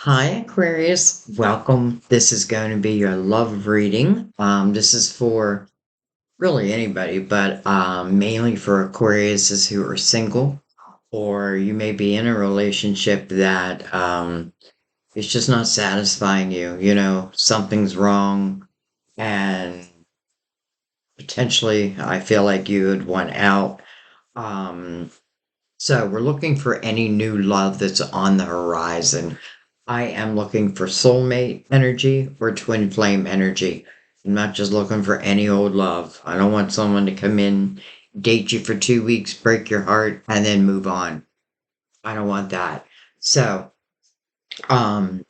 Hi, Aquarius. Welcome. This is going to be your love reading. This is for really anybody, but mainly for Aquariuses who are single, or you may be in a relationship that it's just not satisfying you. You know, something's wrong, and potentially I feel like you would want out. Um, so we're looking for any new love that's on the horizon. I am looking for soulmate energy or twin flame energy. I'm not just looking for any old love. I don't want someone to come in, date you for 2 weeks, break your heart, and then move on. I don't want that. So,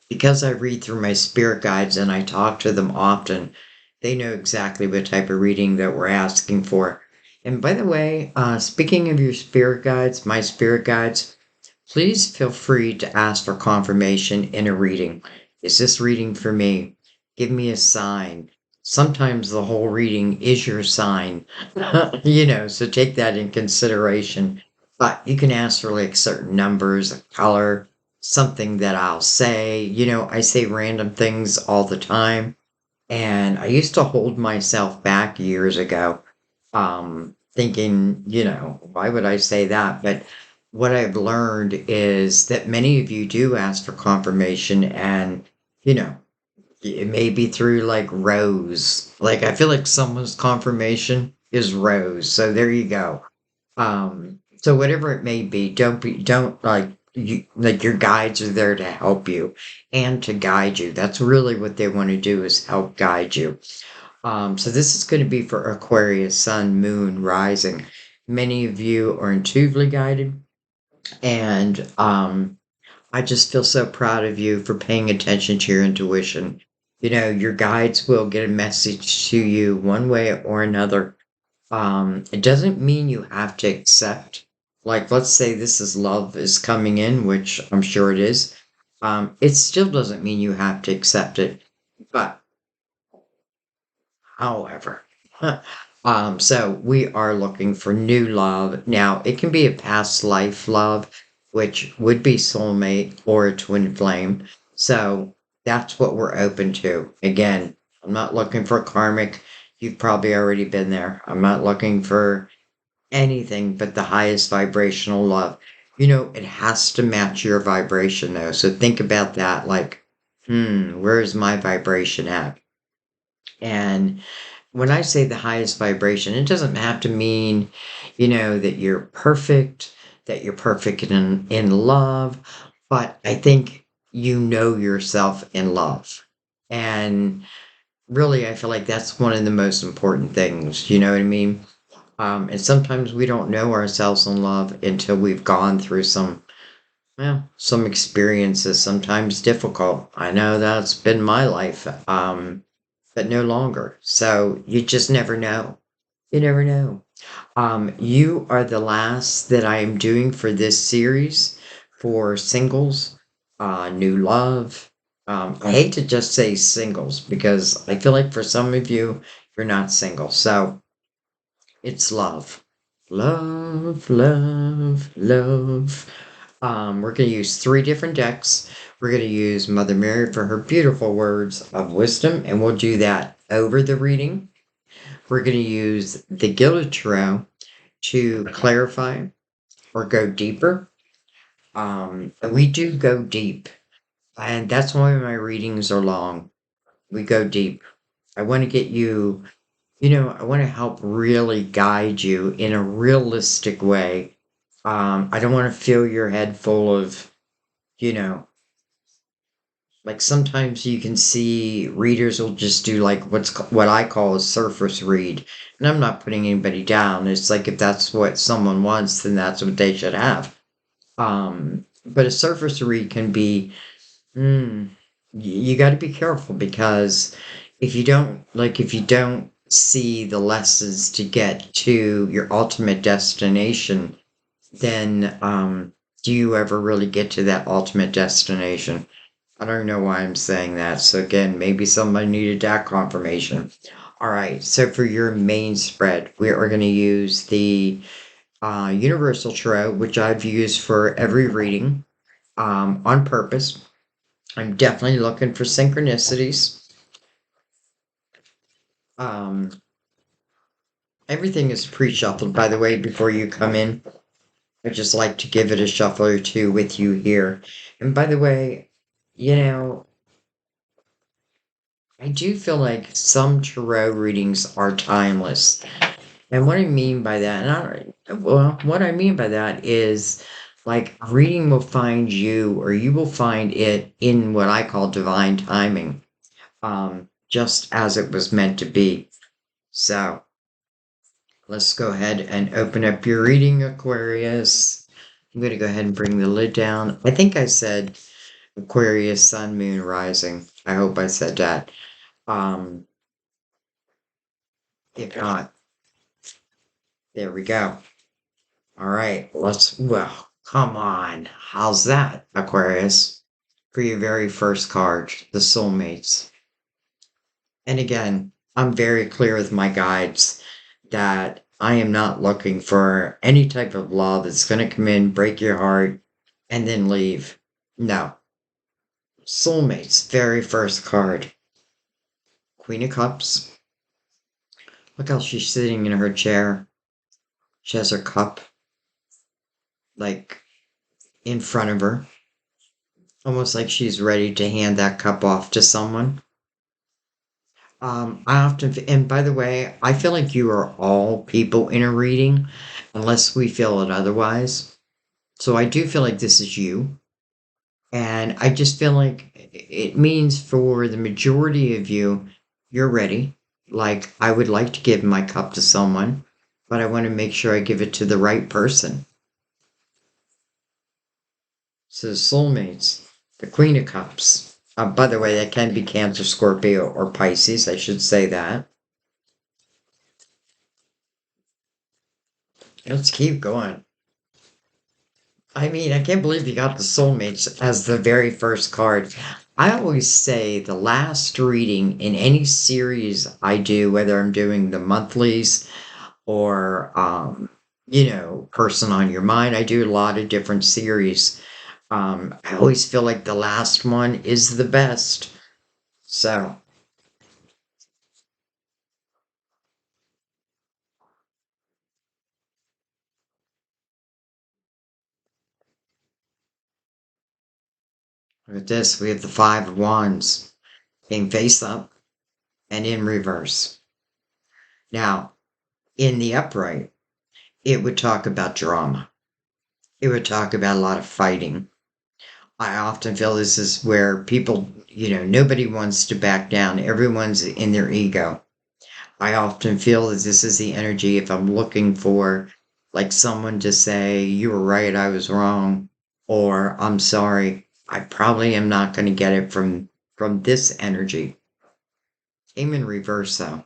because I read through my spirit guides and I talk to them often, they know exactly what type of reading that we're asking for. And by the way, speaking of your spirit guides, my spirit guides, please feel free to ask for confirmation in a reading. Is this reading for me? Give me a sign. Sometimes the whole reading is your sign, so take that in consideration. But you can ask for like certain numbers, a color, something that I'll say. I say random things all the time. And I used to hold myself back years ago, thinking, why would I say that? But what I've learned is that many of you do ask for confirmation, and, you know, it may be through like Rose. Like, I feel like someone's confirmation is Rose. So there you go. So whatever it may be, don't like your guides are there to help you and to guide you. That's really what they want to do is help guide you. So this is going to be for Aquarius, Sun, Moon, Rising. Many of you are intuitively guided, and I just feel so proud of you for paying attention to your intuition. Your guides will get a message to you one way or another. It doesn't mean you have to accept. Like, let's say this is love is coming in, which I'm sure it is. It still doesn't mean you have to accept it. But however, so we are looking for new love. Now, it can be a past life love, which would be soulmate or a twin flame. So that's what we're open to. Again, I'm not looking for karmic. You've probably already been there. I'm not looking for anything but the highest vibrational love. It has to match your vibration though. So think about that like, where's my vibration at? And when I say the highest vibration, it doesn't have to mean, that you're perfect in love, but I think you know yourself in love. And really, I feel like that's one of the most important things. You know what I mean? And sometimes we don't know ourselves in love until we've gone through some experiences, sometimes difficult. I know that's been my life. But no longer. So you just never know. You never know. You are the last that I am doing for this series for singles, new love. I hate to just say singles because I feel like for some of you, you're not single. So it's love. Love, love, love. We're going to use three different decks. We're going to use Mother Mary for her beautiful words of wisdom, and we'll do that over the reading. We're going to use the Gilded Tarot to clarify or go deeper. We do go deep, and that's why my readings are long. We go deep. I want to get you, I want to help really guide you in a realistic way. I don't want to fill your head full of, you know, like sometimes you can see readers will just do like what I call a surface read, and I'm not putting anybody down. It's like if that's what someone wants, then that's what they should have. But a surface read can be, mm, you got to be careful because if you don't see the lessons to get to your ultimate destination, then do you ever really get to that ultimate destination? I don't know why I'm saying that. So again, maybe somebody needed that confirmation. All right. So for your main spread, we are going to use the Universal Tarot, which I've used for every reading on purpose. I'm definitely looking for synchronicities. Um, Everything is pre-shuffled, by the way, before you come in. I just like to give it a shuffle or two with you here. And by the way, you know, I do feel like some tarot readings are timeless. And what I mean by that, what I mean by that is like a reading will find you or you will find it in what I call divine timing, just as it was meant to be. So let's go ahead and open up your reading, Aquarius. I'm going to go ahead and bring the lid down. I think I said Aquarius, Sun, Moon, Rising. I hope I said that. Um, if not, there we go. All right, well, come on. How's that, Aquarius? For your very first card, the soulmates. And again, I'm very clear with my guides that I am not looking for any type of law that's going to come in, break your heart, and then leave. No. Soulmates, very first card. Queen of Cups. Look how she's sitting in her chair. She has her cup, like, in front of her. Almost like she's ready to hand that cup off to someone. I often, and by the way, I feel like you are all people in a reading, unless we feel it otherwise. So I do feel like this is you. And I just feel like it means for the majority of you, you're ready. Like, I would like to give my cup to someone, but I want to make sure I give it to the right person. So, soulmates, the Queen of Cups. By the way, that can be Cancer, Scorpio, or Pisces. I should say that. Let's keep going. I mean, I can't believe you got the soulmates as the very first card. I always say the last reading in any series I do, whether I'm doing the monthlies or, Person on Your Mind, I do a lot of different series. I always feel like the last one is the best. So, with this, we have the Five of Wands in face up and in reverse. Now, in the upright, it would talk about drama. It would talk about a lot of fighting. I often feel this is where people, nobody wants to back down. Everyone's in their ego. I often feel that this is the energy if I'm looking for like someone to say, you were right, I was wrong, or I'm sorry. I probably am not going to get it from this energy. Came in reverse though.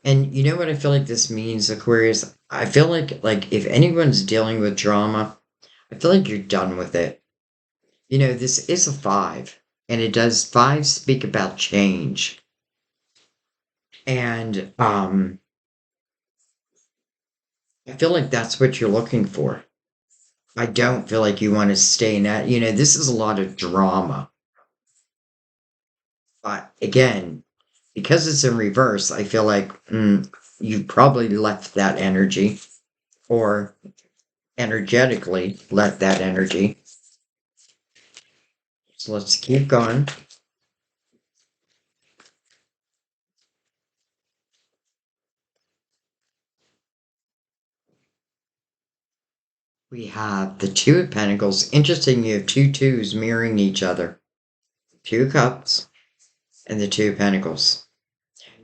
And you know what I feel like this means, Aquarius? I feel like if anyone's dealing with drama, I feel like you're done with it. This is a five, and it does five speak about change. And I feel like that's what you're looking for. I don't feel like you want to stay in that. This is a lot of drama. But again, because it's in reverse, I feel like you probably left that energy or energetically left that energy. So let's keep going. We have the Two of Pentacles. Interesting, you have two twos mirroring each other. Two of Cups and the Two of Pentacles.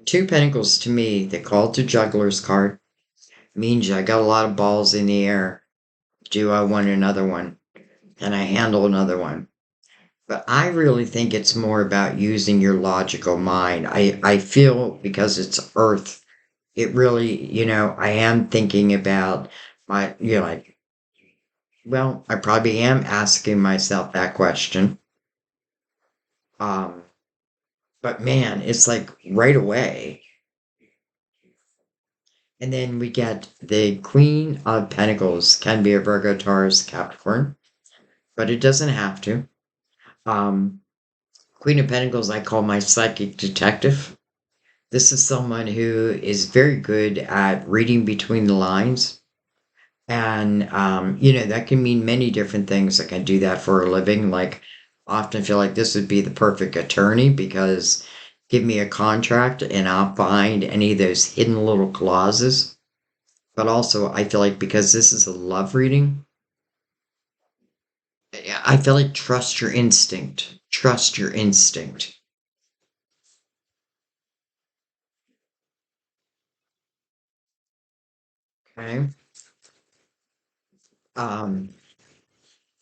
Two Pentacles to me, they call it the Juggler's card. Means I got a lot of balls in the air. Do I want another one? Can I handle another one? But I really think it's more about using your logical mind. I feel because it's Earth, it really, I am thinking about like, well, I probably am asking myself that question. Um, but man, it's like right away. And then we get the Queen of Pentacles, can be a Virgo, Taurus, Capricorn, but it doesn't have to. Um, Queen of Pentacles, I call my psychic detective. This is someone who is very good at reading between the lines. And, that can mean many different things. I can do that for a living. Like, I often feel like this would be the perfect attorney because give me a contract and I'll find any of those hidden little clauses. But also, I feel like because this is a love reading, I feel like trust your instinct. Trust your instinct. Okay. Um,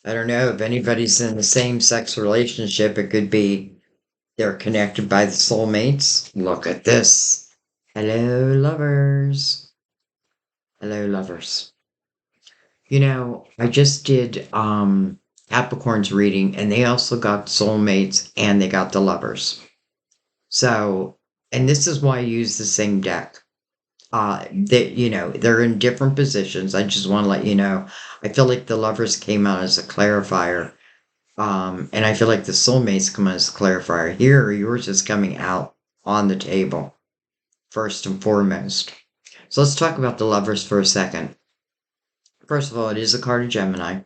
I don't know if anybody's in the same sex relationship. It could be they're connected by the soulmates. Look at this. Hello, lovers. Hello, lovers. I just did Capricorn's reading and they also got soulmates and they got the lovers. So, and this is why I use the same deck. They're in different positions. I just want to let you know. I feel like the lovers came out as a clarifier. And I feel like the soulmates come out as a clarifier. Here, yours is coming out on the table, first and foremost. So let's talk about the lovers for a second. First of all, it is a card of Gemini.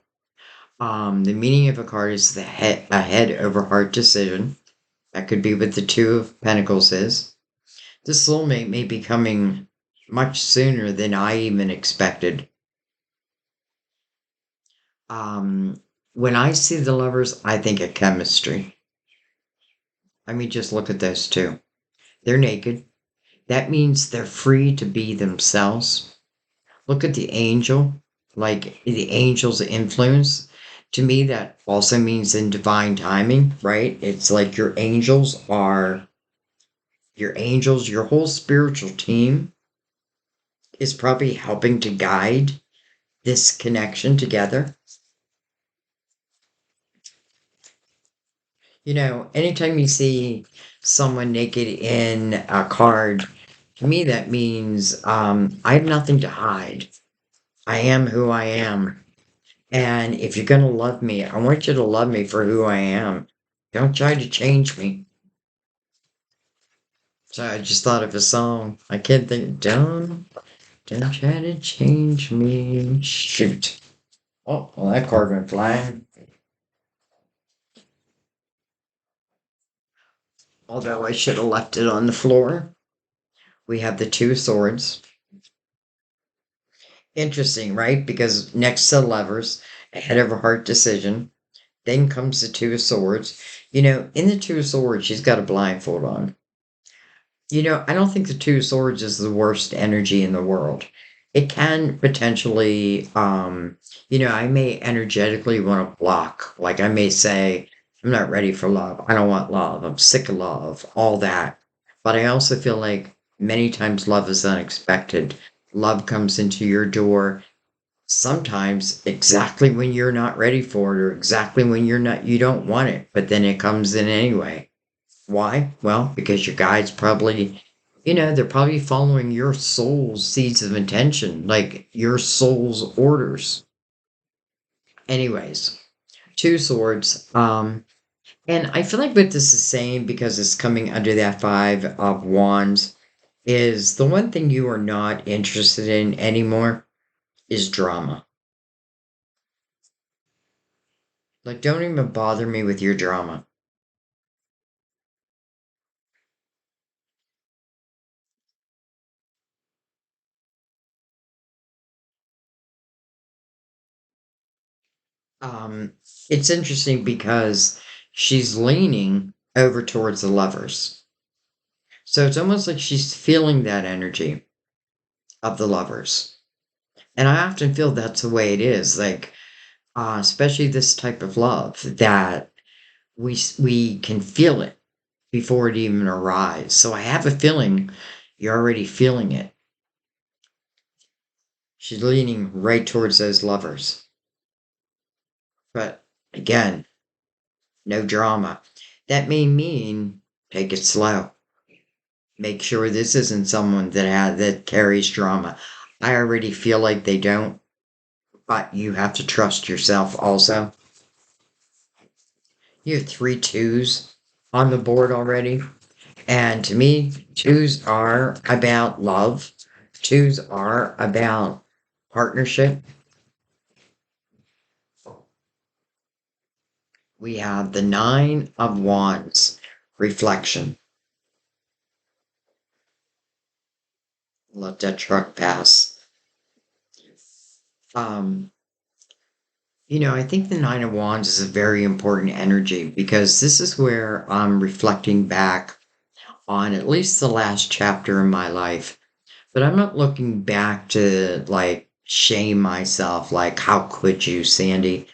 The meaning of a card is a head over heart decision. That could be what the Two of Pentacles is. This soulmate may be coming much sooner than I even expected. When I see the lovers, I think of chemistry. I mean, just look at those two. They're naked. That means they're free to be themselves. Look at the angel, like the angel's influence. To me, that also means in divine timing, right? It's like your whole spiritual team is probably helping to guide this connection together. Anytime you see someone naked in a card, to me that means I have nothing to hide. I am who I am. And if you're going to love me, I want you to love me for who I am. Don't try to change me. So I just thought of a song. I can't think. Don't try to change me. Shoot. Oh, well, that card went flying. Although I should have left it on the floor. We have the Two of Swords. Interesting, right? Because next to lovers, ahead of a heart decision, then comes the Two of Swords. In the Two of Swords, she's got a blindfold on. I don't think the Two of Swords is the worst energy in the world. It can potentially, I may energetically want to block. Like I may say, I'm not ready for love. I don't want love. I'm sick of love, all that. But I also feel like many times love is unexpected. Love comes into your door sometimes exactly when you're not ready for it or exactly when you don't want it, but then it comes in anyway. Why? Well, because your guide's probably, they're probably following your soul's seeds of intention, like your soul's orders. Anyways, Two Swords. And I feel like with this is the same because it's coming under that Five of Wands, is the one thing you are not interested in anymore is drama. Like, don't even bother me with your drama. Um, it's interesting because she's leaning over towards the lovers. So it's almost like she's feeling that energy of the lovers. And I often feel that's the way it is, like, especially this type of love, that we can feel it before it even arrives. So I have a feeling you're already feeling it. She's leaning right towards those lovers. But again, no drama. That may mean take it slow. Make sure this isn't someone that carries drama. I already feel like they don't, but you have to trust yourself also. You have three twos. on the board already. And to me, twos are about love. Twos are about partnership. We have the Nine of Wands, reflection. Let that truck pass. Um, I think the Nine of Wands is a very important energy because this is where I'm reflecting back on at least the last chapter in my life. But I'm not looking back to like shame myself, like, how could you, Sandy?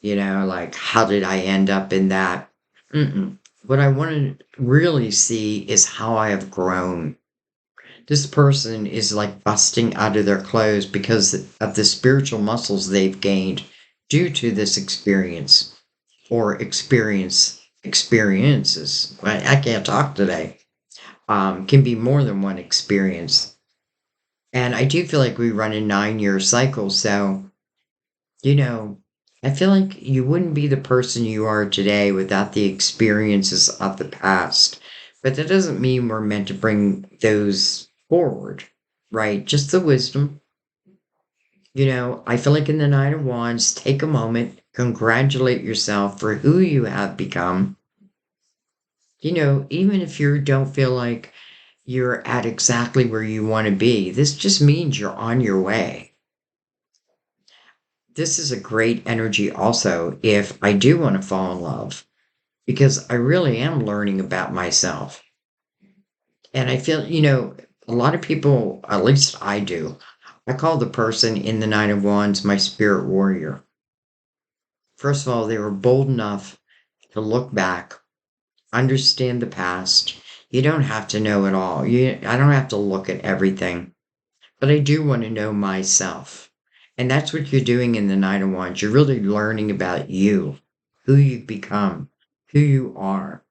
Like, how did I end up in that? Mm-mm. What I want to really see is how I have grown. This person is like busting out of their clothes because of the spiritual muscles they've gained due to this experience or experiences. I can't talk today. Can be more than one experience. And I do feel like we run a 9-year cycle. So, you know, I feel like you wouldn't be the person you are today without the experiences of the past. But that doesn't mean we're meant to bring those forward, right? Just the wisdom. I feel like in the Nine of Wands, take a moment, congratulate yourself for who you have become. Even if you don't feel like you're at exactly where you want to be, this just means you're on your way. This is a great energy also if I do want to fall in love, because I really am learning about myself. And I feel, a lot of people, at least I do, I call the person in the Nine of Wands my spirit warrior. First of all, they were bold enough to look back, understand the past. You don't have to know it all. I don't have to look at everything, but I do want to know myself. And that's what you're doing in the Nine of Wands. You're really learning about you, who you've become, who you are,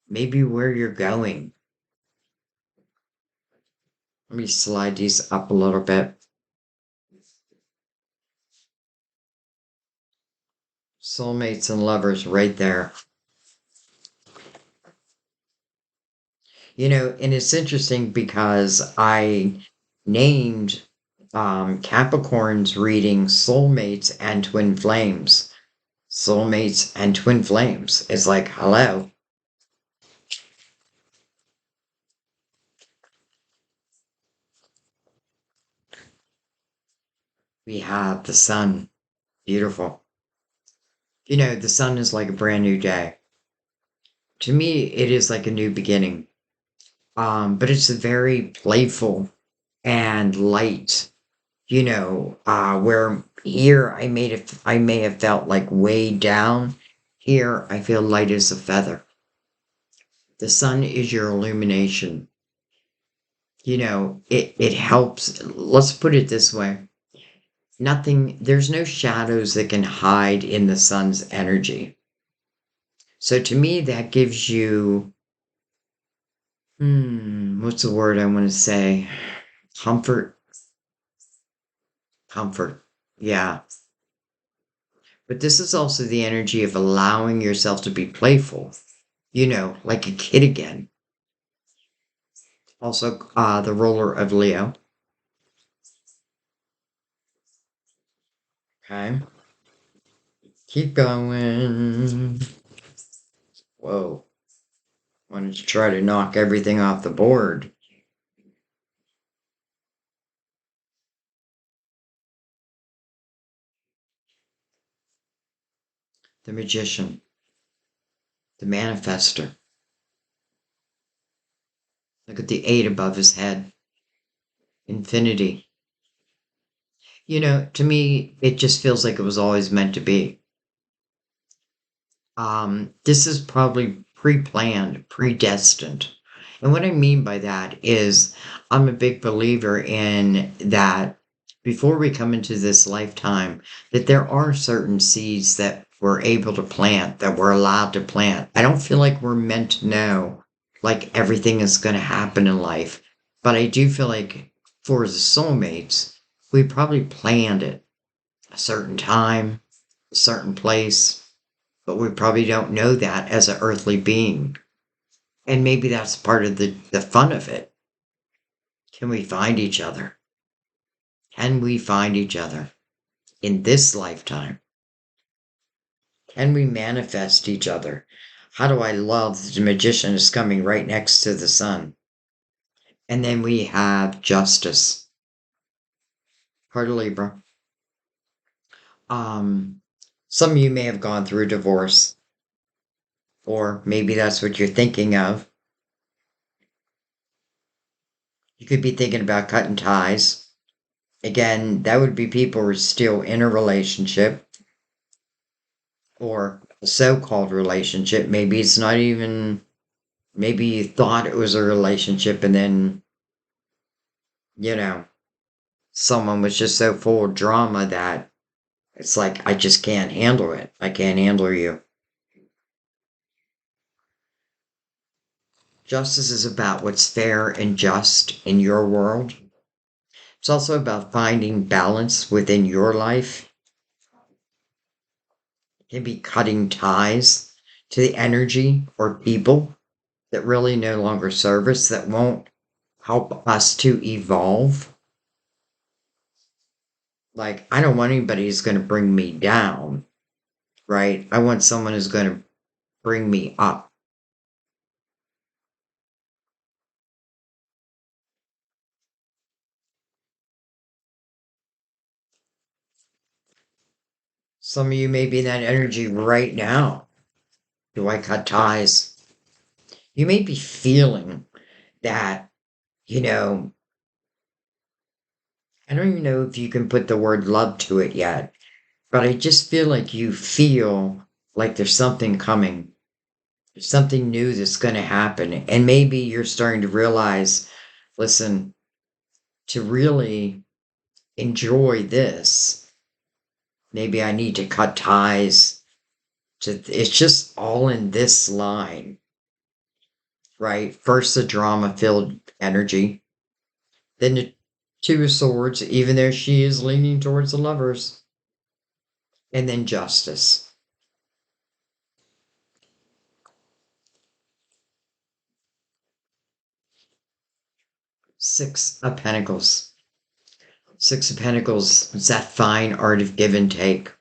maybe where you're going. Let me slide these up a little bit. Soulmates and lovers right there. And it's interesting because I named Capricorn's reading Soulmates and Twin Flames. Soulmates and Twin Flames. It's like, hello. We have the sun. Beautiful. The sun is like a brand new day. To me, it is like a new beginning. But it's a very playful and light, where here I may have felt like way down. Here I feel light as a feather. The sun is your illumination. It helps. Let's put it this way. There's no shadows that can hide in the sun's energy. So to me, that gives you, what's the word I want to say? Comfort. Comfort. Yeah. But this is also the energy of allowing yourself to be playful, like a kid again. Also, the ruler of Leo. Okay. Keep going. Whoa. Wanted to try to knock everything off the board. The magician. The manifester. Look at the 8 above his head. Infinity. To me, it just feels like it was always meant to be. This is probably pre-planned, predestined. And what I mean by that is I'm a big believer in that before we come into this lifetime, that there are certain seeds that we're able to plant, that we're allowed to plant. I don't feel like we're meant to know like everything is going to happen in life, but I do feel like for the soulmates, we probably planned it a certain time, a certain place. but we probably don't know that as an earthly being. And maybe that's part of the fun of it. Can we find each other? Can we find each other in this lifetime? Can we manifest each other? How do I love the magician is coming right next to the sun? And then we have justice. Part of Libra. Um, some of you may have gone through a divorce, or maybe that's what you're thinking of. You could be thinking about cutting ties. Again, that would be people who are still in a relationship or a so called relationship. Maybe it's not even, maybe you thought it was a relationship and then, you know, someone was just so full of drama that it's like, I just can't handle it. I can't handle you. Justice is about what's fair and just in your world. It's also about finding balance within your life. It can be cutting ties to the energy or people that really no longer serve us, that won't help us to evolve. Like, I don't want anybody who's going to bring me down, right? I want someone who's going to bring me up. Some of you may be in that energy right now. Do I cut ties? You may be feeling that, you know, I don't even know if you can put the word love to it yet, but I just feel like you feel like there's something coming. There's something new that's going to happen. And maybe you're starting to realize, listen, to really enjoy this, maybe I need to cut ties to, it's just all in this line, right? First, the drama filled energy, then the Two of Swords, even though she is leaning towards the lovers, and then justice. Six of Pentacles. Six of Pentacles is that fine art of give and take.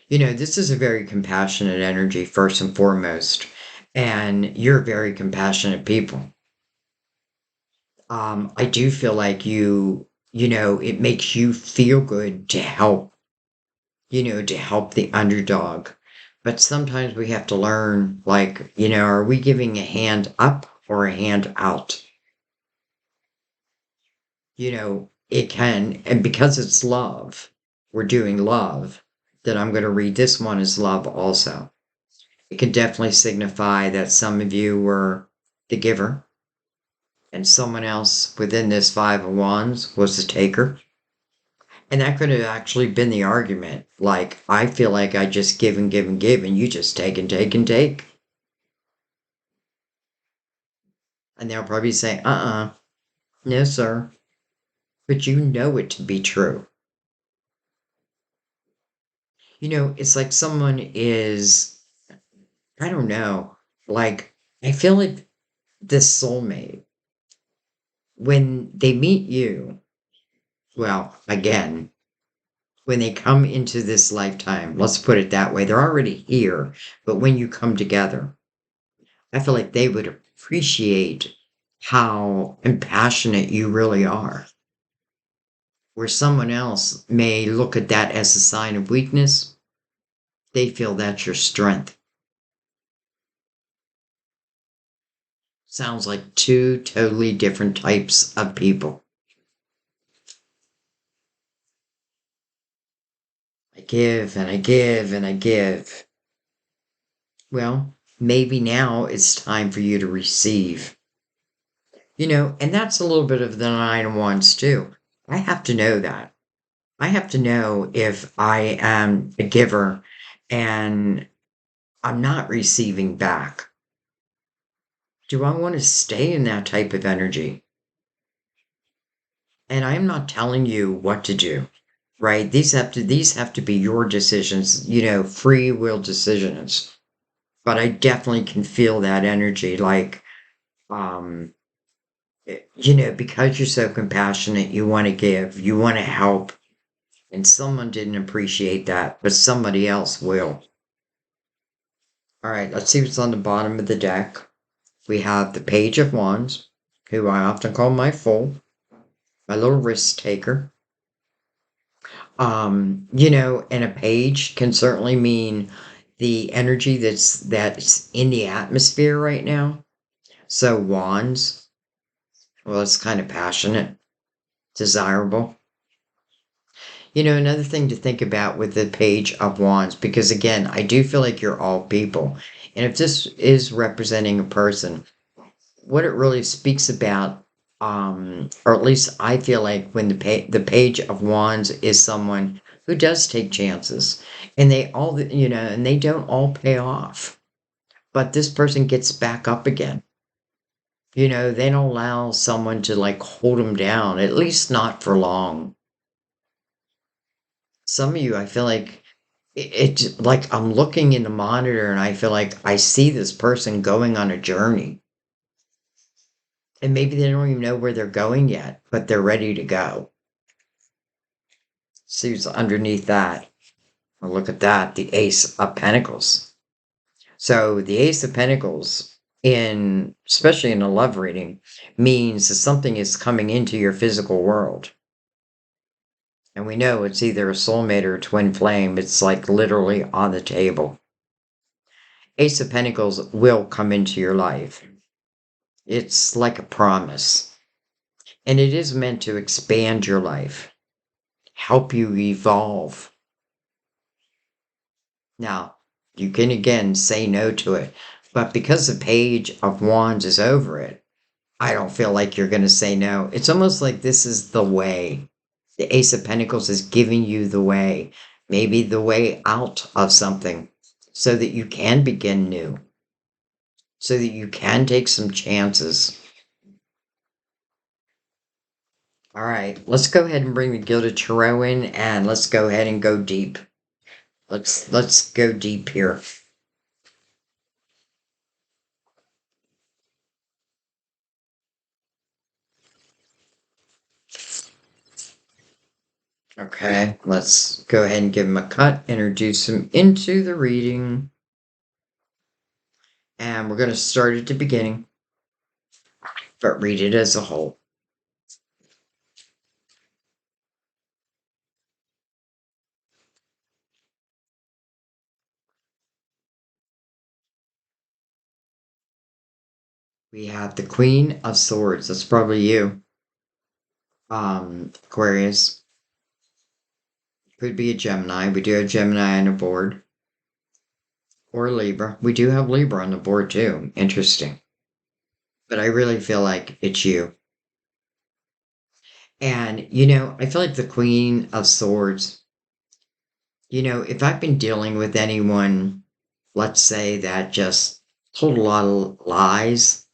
You know, this is a very compassionate energy, first and foremost. And you're very compassionate people. I do feel like it makes you feel good to help, to help the underdog. But sometimes we have to learn, like, are we giving a hand up or a hand out? It can, and because it's love, we're doing love, then I'm going to read this one as love also. It can definitely signify that some of you were the giver and someone else within this Five of Wands was the taker. And that could have actually been the argument. Like, I feel like I just give and give and give, and you just take and take and take. And they'll probably say, no, sir. But you know it to be true. It's like someone is, I don't know, like, I feel like this soulmate, when they meet you, well, again, when they come into this lifetime, let's put it that way, they're already here, but when you come together, I feel like they would appreciate how impassionate you really are. Where someone else may look at that as a sign of weakness, they feel that's your strength. Sounds like two totally different types of people. I give and I give and I give. Well, maybe now it's time for you to receive. And that's a little bit of the Nine of Wands too. I have to know that. I have to know if I am a giver and I'm not receiving back. Do I want to stay in that type of energy? And I'm not telling you what to do. right? These have to be your decisions, free will decisions. But I definitely can feel that energy, like, um, because you're so compassionate, you want to give, you want to help, and someone didn't appreciate that, but somebody else will. All right, let's see what's on the bottom of the deck. We have the Page of Wands, who I often call my fool, my little risk taker. And a page can certainly mean the energy that's in the atmosphere right now. So wands, well, it's kind of passionate, desirable. Another thing to think about with the Page of Wands, because again, I do feel like you're all people. And if this is representing a person, what it really speaks about, or at least I feel like when the Page of Wands is someone who does take chances, and and they don't all pay off, but this person gets back up again. They don't allow someone to like hold them down, at least not for long. Some of you, I feel like it's like I'm looking in the monitor and I feel like I see this person going on a journey. And maybe they don't even know where they're going yet, but they're ready to go. See what's underneath that. Well, look at that, the Ace of Pentacles. So the Ace of Pentacles, especially in a love reading, means that something is coming into your physical world. And we know it's either a soulmate or a twin flame. It's like literally on the table. Ace of Pentacles will come into your life. It's like a promise. And it is meant to expand your life, help you evolve. Now, you can again say no to it, but because the Page of Wands is over it, I don't feel like you're going to say no. It's almost like this is the way. The Ace of Pentacles is giving you the way, maybe the way out of something, so that you can begin new, so that you can take some chances. All right, let's go ahead and bring the Gilded Tarot in, and let's go ahead and go deep. Let's go deep here. Okay, let's go ahead and give him a cut, introduce him into the reading. And we're going to start at the beginning, but read it as a whole. We have the Queen of Swords. That's probably you. Aquarius. Could be a Gemini. We do have Gemini on the board. Or Libra. We do have Libra on the board too. Interesting. But I really feel like it's you. And, I feel like the Queen of Swords, if I've been dealing with anyone, let's say that just told a lot of lies,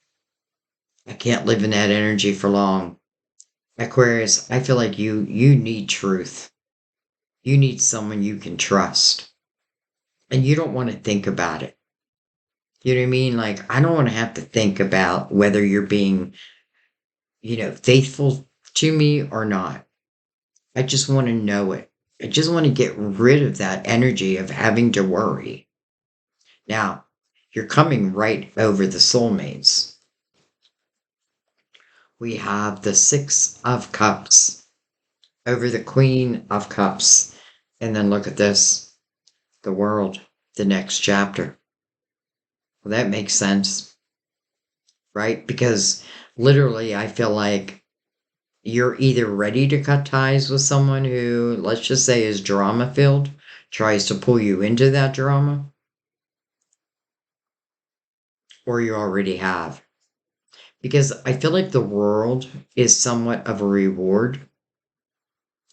I can't live in that energy for long. Aquarius, I feel like you need truth. You need someone you can trust. And you don't want to think about it. You know what I mean? Like, I don't want to have to think about whether you're being, faithful to me or not. I just want to know it. I just want to get rid of that energy of having to worry. Now, you're coming right over the soulmates. We have the Six of Cups over the Queen of Cups. And then look at this, the World, the next chapter. Well, that makes sense, right? Because literally, I feel like you're either ready to cut ties with someone who, let's just say, is drama filled, tries to pull you into that drama, or you already have. Because I feel like the world is somewhat of a reward.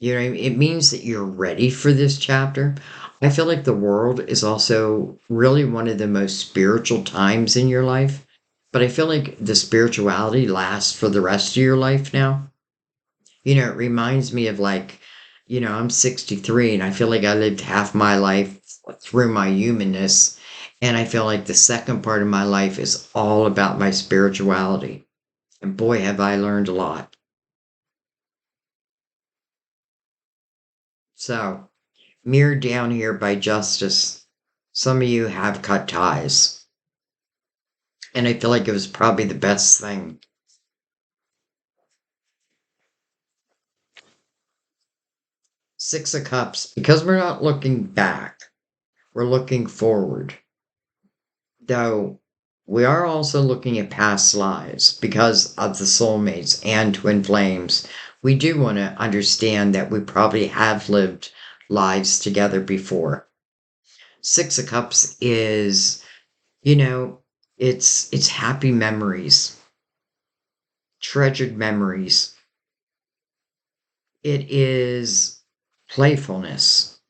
It means that you're ready for this chapter. I feel like the world is also really one of the most spiritual times in your life. But I feel like the spirituality lasts for the rest of your life now. It reminds me of like, I'm 63 and I feel like I lived half my life through my humanness. And I feel like the second part of my life is all about my spirituality. And boy, have I learned a lot. So, mirrored down here by justice, some of you have cut ties. And I feel like it was probably the best thing. Six of Cups, because we're not looking back, we're looking forward. Though we are also looking at past lives because of the soulmates and twin flames. We do want to understand that we probably have lived lives together before. Six of Cups is, you know, it's happy memories, treasured memories. It is playfulness.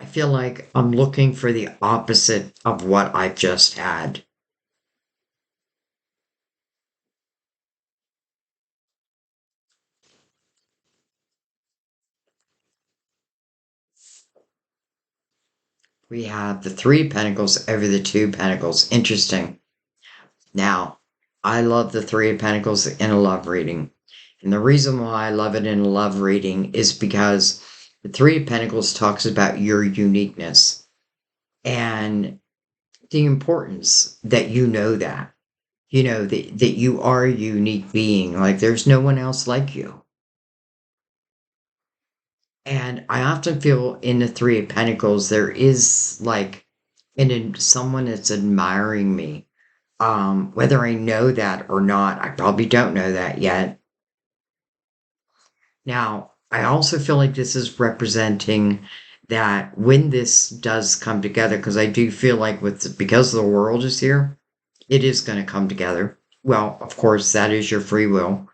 I feel like I'm looking for the opposite of what I've just had. We have the Three of Pentacles over the Two of Pentacles. Interesting. Now, I love the Three of Pentacles in a love reading. And the reason why I love it in a love reading is because the Three of Pentacles talks about your uniqueness and the importance that you know that. That you are a unique being. Like there's no one else like you. And I often feel in the Three of Pentacles, there is like someone that's admiring me. Whether I know that or not, I probably don't know that yet. Now, I also feel like this is representing that when this does come together, because I do feel like because the world is here, it is going to come together. Well, of course, that is your free will.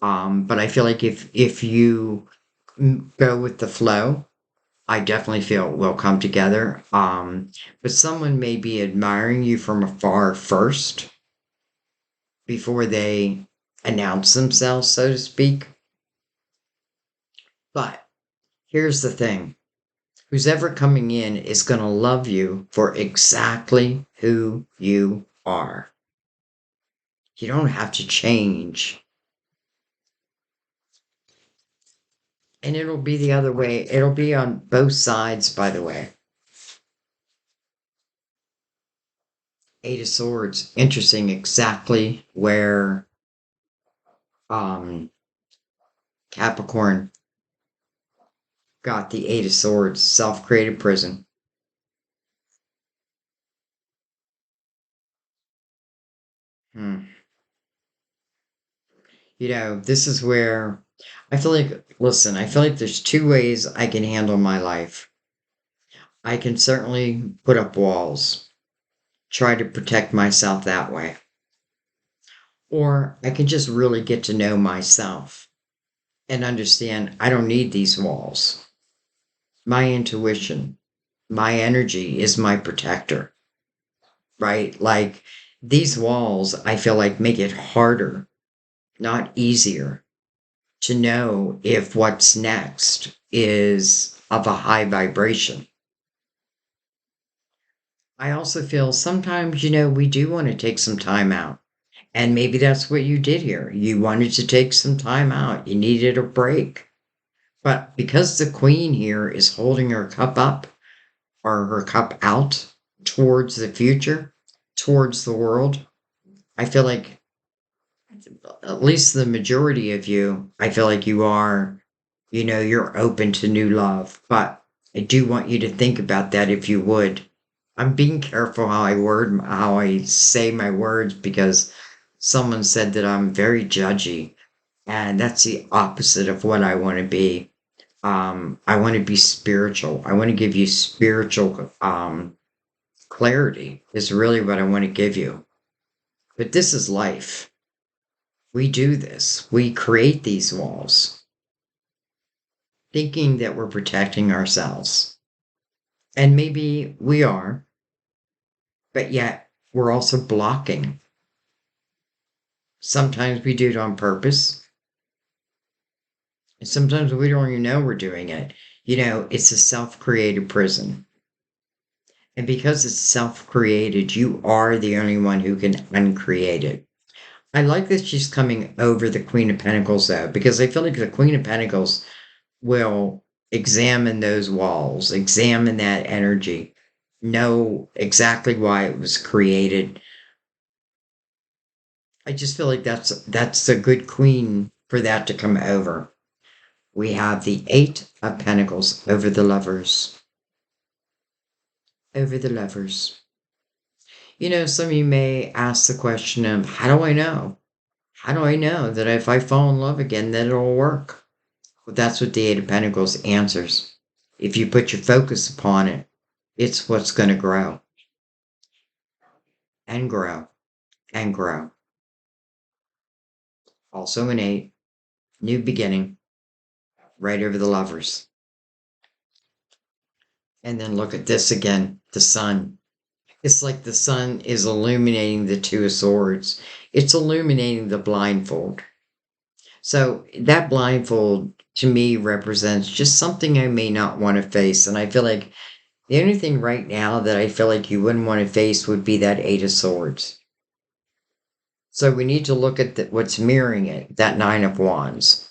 But I feel like if you go with the flow, I definitely feel it will come together. But someone may be admiring you from afar first before they announce themselves, so to speak. But here's the thing, who's ever coming in is going to love you for exactly who you are. You don't have to change. And it'll be the other way. It'll be on both sides, by the way. Eight of Swords, interesting, exactly where um, Capricorn got the Eight of Swords, self-created prison. Hmm. This is where I feel like, listen, I feel like there's two ways I can handle my life. I can certainly put up walls, try to protect myself that way. Or I can just really get to know myself and understand I don't need these walls. My intuition, my energy is my protector, right? Like these walls, I feel like make it harder, not easier, to know if what's next is of a high vibration. I also feel sometimes, we do want to take some time out. And maybe that's what you did here. You wanted to take some time out. You needed a break. But because the queen here is holding her cup up or her cup out towards the future, towards the world, I feel like at least the majority of you, I feel like you are, you're open to new love. But I do want you to think about that if you would. I'm being careful how I say my words because someone said that I'm very judgy, and that's the opposite of what I want to be. I want to be spiritual. I want to give you spiritual clarity is really what I want to give you. But this is life. We do this. We create these walls, thinking that we're protecting ourselves. And maybe we are, but yet we're also blocking. Sometimes we do it on purpose, and sometimes we don't even know we're doing it. It's a self created prison. And because it's self created, you are the only one who can uncreate it. I like that she's coming over the Queen of Pentacles, though, because I feel like the Queen of Pentacles will examine those walls, examine that energy, know exactly why it was created. I just feel like that's a good queen for that to come over. We have the Eight of Pentacles over the Lovers. Over the Lovers. Some of you may ask the question of, how do I know? How do I know that if I fall in love again, that it'll work? Well, that's what the Eight of Pentacles answers. If you put your focus upon it, it's what's going to grow and grow and grow. Also an eight, new beginning, right over the Lovers. And then look at this again, the Sun. It's like the sun is illuminating the Two of Swords. It's illuminating the blindfold. So that blindfold to me represents just something I may not want to face. And I feel like the only thing right now that I feel like you wouldn't want to face would be that Eight of Swords. So we need to look at what's mirroring it, that Nine of Wands.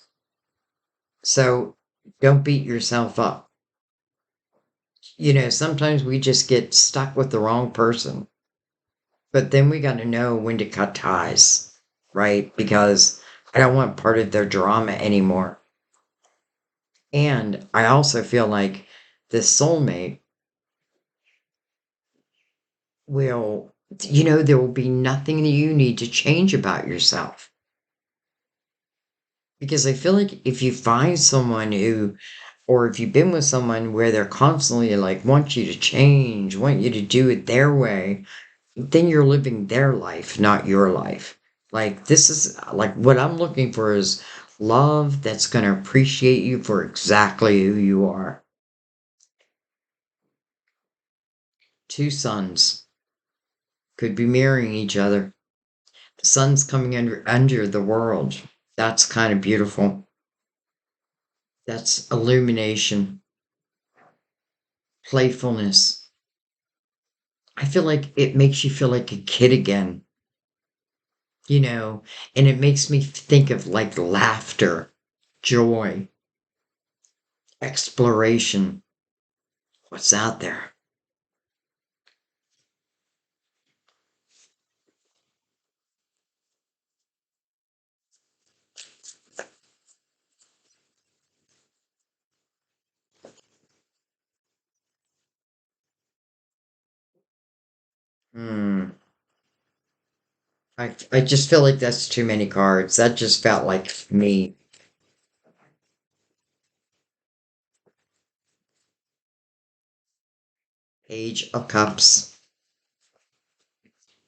So don't beat yourself up. Sometimes we just get stuck with the wrong person. But then we got to know when to cut ties, right? Because I don't want part of their drama anymore. And I also feel like this soulmate will, there will be nothing that you need to change about yourself. Because I feel like if you find someone or if you've been with someone where they're constantly like, want you to change, want you to do it their way, then you're living their life, not your life. Like, this is like what I'm looking for is love that's going to appreciate you for exactly who you are. Two suns could be mirroring each other. The sun's coming under the world. That's kind of beautiful. That's illumination, playfulness. I feel like it makes you feel like a kid again, and it makes me think of like laughter, joy, exploration, what's out there. Hmm. I just feel like that's too many cards. That just felt like me. Page of Cups.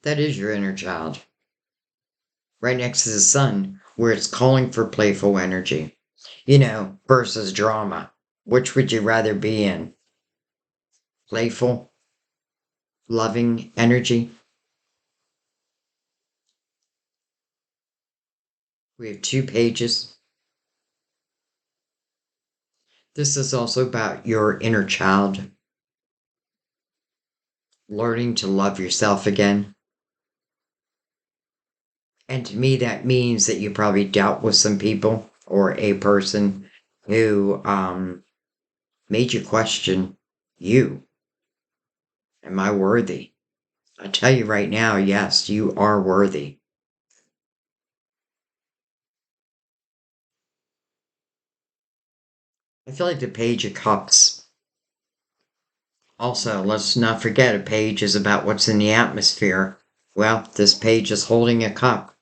That is your inner child. Right next to the sun, where it's calling for playful energy. Versus drama. Which would you rather be in? Playful, loving energy? We have two pages. This is also about your inner child learning to love yourself again. And to me, that means that you probably dealt with some people or a person who made you question you. Am I worthy? I tell you right now, yes, you are worthy. I feel like the Page of Cups. Also, let's not forget a page is about what's in the atmosphere. Well, this page is holding a cup.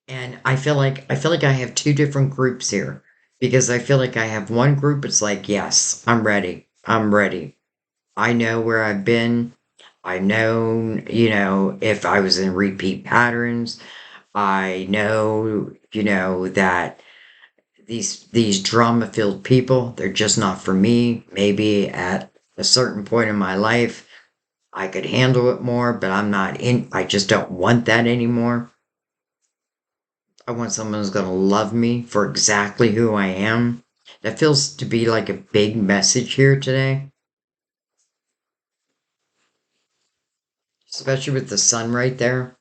And I feel like I have two different groups here because I feel like I have one group it's like, yes, I'm ready. I'm ready. I know where I've been. I know, if I was in repeat patterns. I know, that these drama-filled people, they're just not for me. Maybe at a certain point in my life, I could handle it more, but I just don't want that anymore. I want someone who's going to love me for exactly who I am. That feels to be like a big message here today, especially with the sun right there.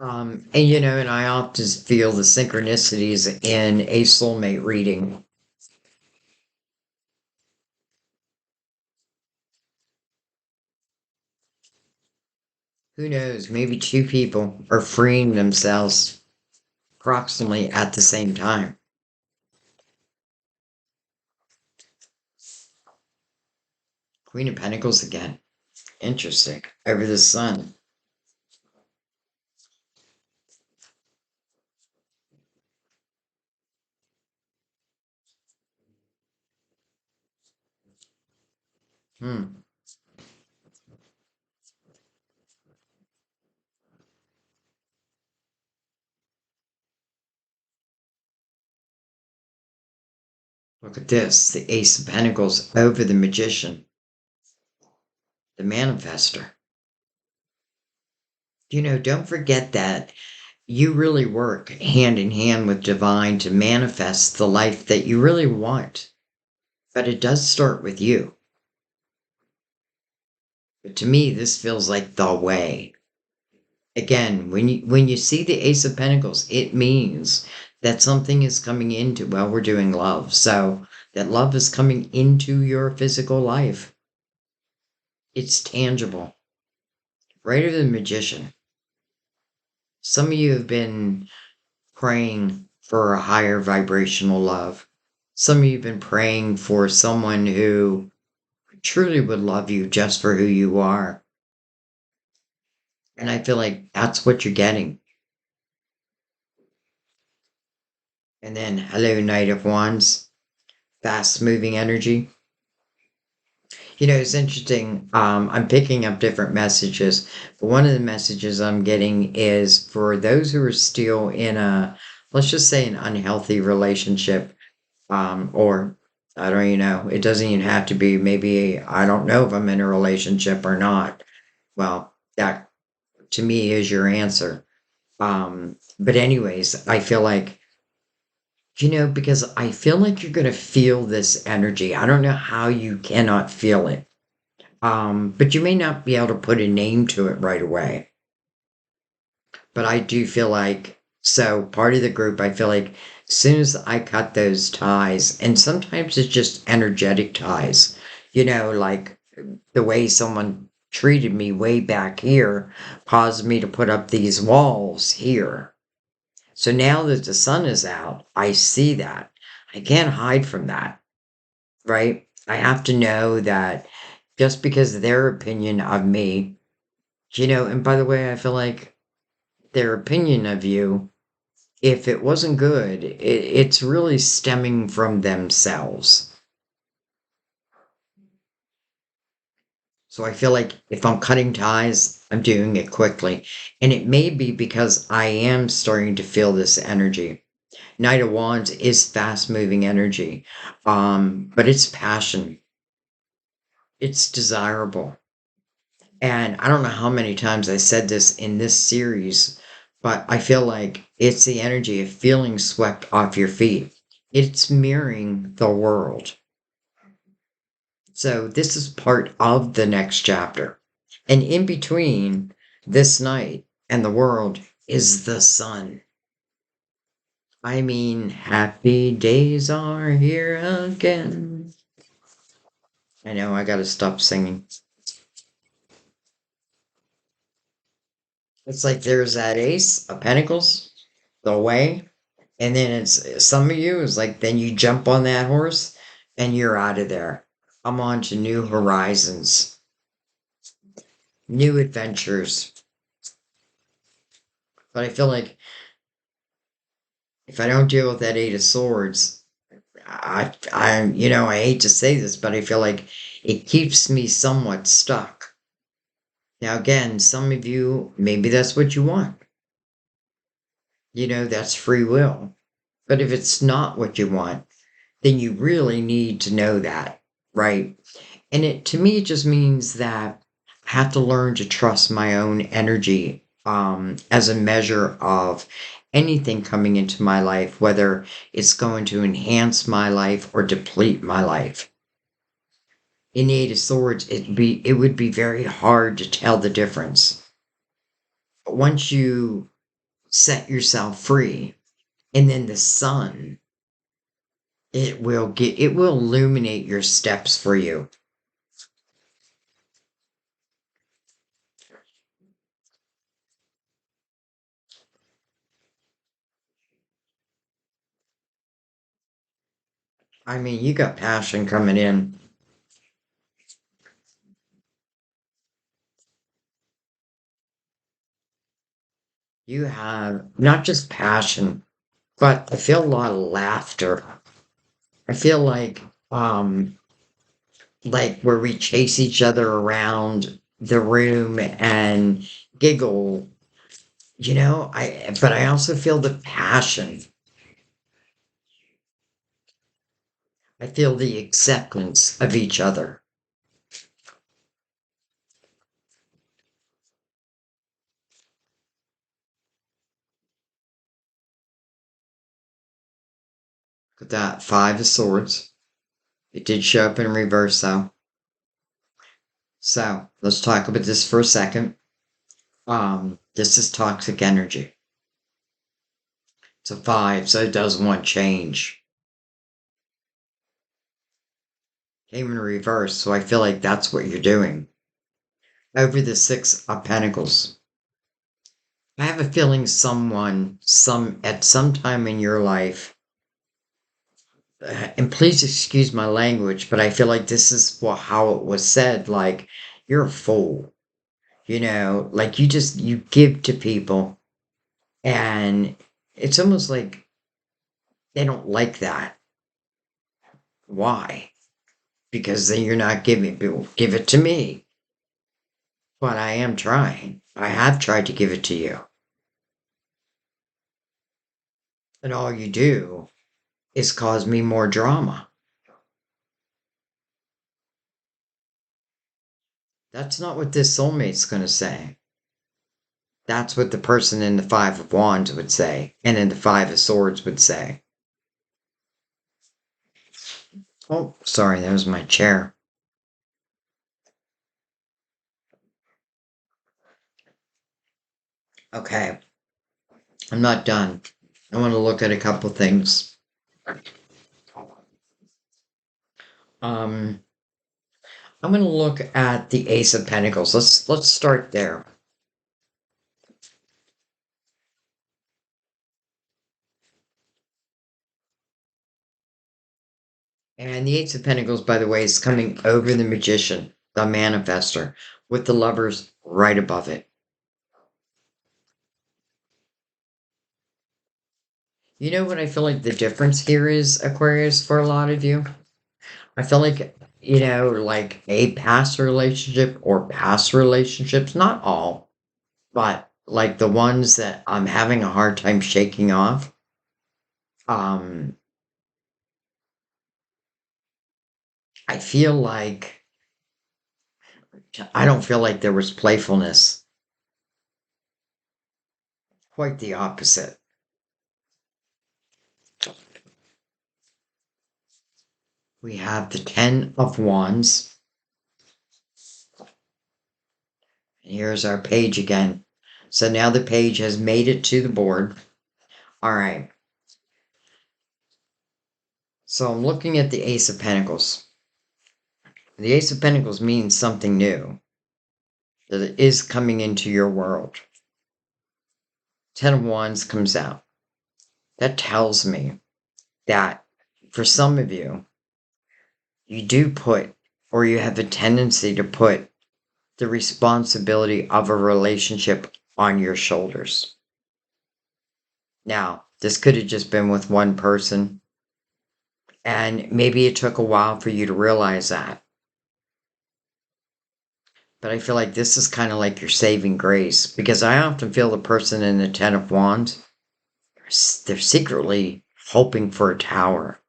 And I often feel the synchronicities in a soulmate reading. Who knows? Maybe two people are freeing themselves approximately at the same time. Queen of Pentacles again. Interesting. Over the sun. Hmm. Look at this. The Ace of Pentacles over the Magician, the Manifester. Don't forget that you really work hand in hand with divine to manifest the life that you really want. But it does start with you. But to me, this feels like the way. Again, when you see the Ace of Pentacles, it means that something is coming into, well, we're doing love. So that love is coming into your physical life. It's tangible. Right of the Magician. Some of you have been praying for a higher vibrational love. Some of you have been praying for someone who truly would love you just for who you are. And I feel like that's what you're getting. And then, hello, Knight of Wands, fast moving energy. It's interesting. I'm picking up different messages. But one of the messages I'm getting is for those who are still in let's just say, an unhealthy relationship, or I don't even know. It doesn't even have to be. Maybe I don't know if I'm in a relationship or not. Well, that to me is your answer. But anyways, I feel like, because I feel like you're gonna feel this energy. I don't know how you cannot feel it. But you may not be able to put a name to it right away. But I do feel like, so part of the group, I feel like as soon as I cut those ties, and sometimes it's just energetic ties, like the way someone treated me way back here caused me to put up these walls here. So now that the sun is out, I see that. I can't hide from that, right? I have to know that just because their opinion of me, and by the way, I feel like their opinion of you, if it wasn't good, it's really stemming from themselves. So I feel like if I'm cutting ties, I'm doing it quickly. And it may be because I am starting to feel this energy. Knight of Wands is fast moving energy, but it's passion, it's desirable. And I don't know how many times I said this in this series, but I feel like it's the energy of feeling swept off your feet. It's mirroring the world. So this is part of the next chapter. And in between this night and the world is the sun. I mean, happy days are here again. I know I gotta stop singing. It's like there's that ace of pentacles, the way, and then it's some of you is like then you jump on that horse and you're out of there. I'm on to new horizons, new adventures. But I feel like if I don't deal with that Eight of Swords, I hate to say this, but I feel like it keeps me somewhat stuck. Now, again, some of you, maybe that's what you want. That's free will. But if it's not what you want, then you really need to know that, right? And it to me it just means that I have to learn to trust my own energy as a measure of anything coming into my life, whether it's going to enhance my life or deplete my life. In the Eight of Swords, it would be very hard to tell the difference. But once you set yourself free, and then the sun, it will illuminate your steps for you. I mean, you got passion coming in. You have not just passion, but I feel a lot of laughter. I feel like where we chase each other around the room and giggle, but I also feel the passion. I feel the acceptance of each other. Look at that, Five of Swords. It did show up in reverse though. So let's talk about this for a second. This is toxic energy. It's a five, so it does want change. Came in reverse, so I feel like that's what you're doing. Over the Six of Pentacles. I have a feeling someone, at some time in your life, and please excuse my language, but I feel like this is how it was said. Like you're a fool, like you give to people, and it's almost like they don't like that. Why? Because then you're not giving people. Give it to me. But I am trying. I have tried to give it to you, and all you do is cause me more drama. That's not what this soulmate's going to say. That's what the person in the Five of Wands would say, and in the Five of Swords would say. Oh, sorry, that was my chair. Okay, I'm not done. I want to look at a couple things. Um, I'm going to look at the Ace of Pentacles. Let's start there. And the Ace of Pentacles, by the way, is coming over the Magician, the Manifester, with the Lovers right above it. You know what I feel like the difference here is, Aquarius, for a lot of you? I feel like, like a past relationship or past relationships, not all, but like the ones that I'm having a hard time shaking off. Um, I feel like I don't feel like there was playfulness. Quite the opposite. We have the Ten of Wands. And here's our page again. So now the page has made it to the board. All right. So I'm looking at the Ace of Pentacles. The Ace of Pentacles means something new that is coming into your world. Ten of Wands comes out. That tells me that for some of you, you do put, or you have a tendency to put the responsibility of a relationship on your shoulders. Now, this could have just been with one person, and maybe it took a while for you to realize that. But I feel like this is kind of like your saving grace because I often feel the person in the Ten of Wands they're secretly hoping for a tower.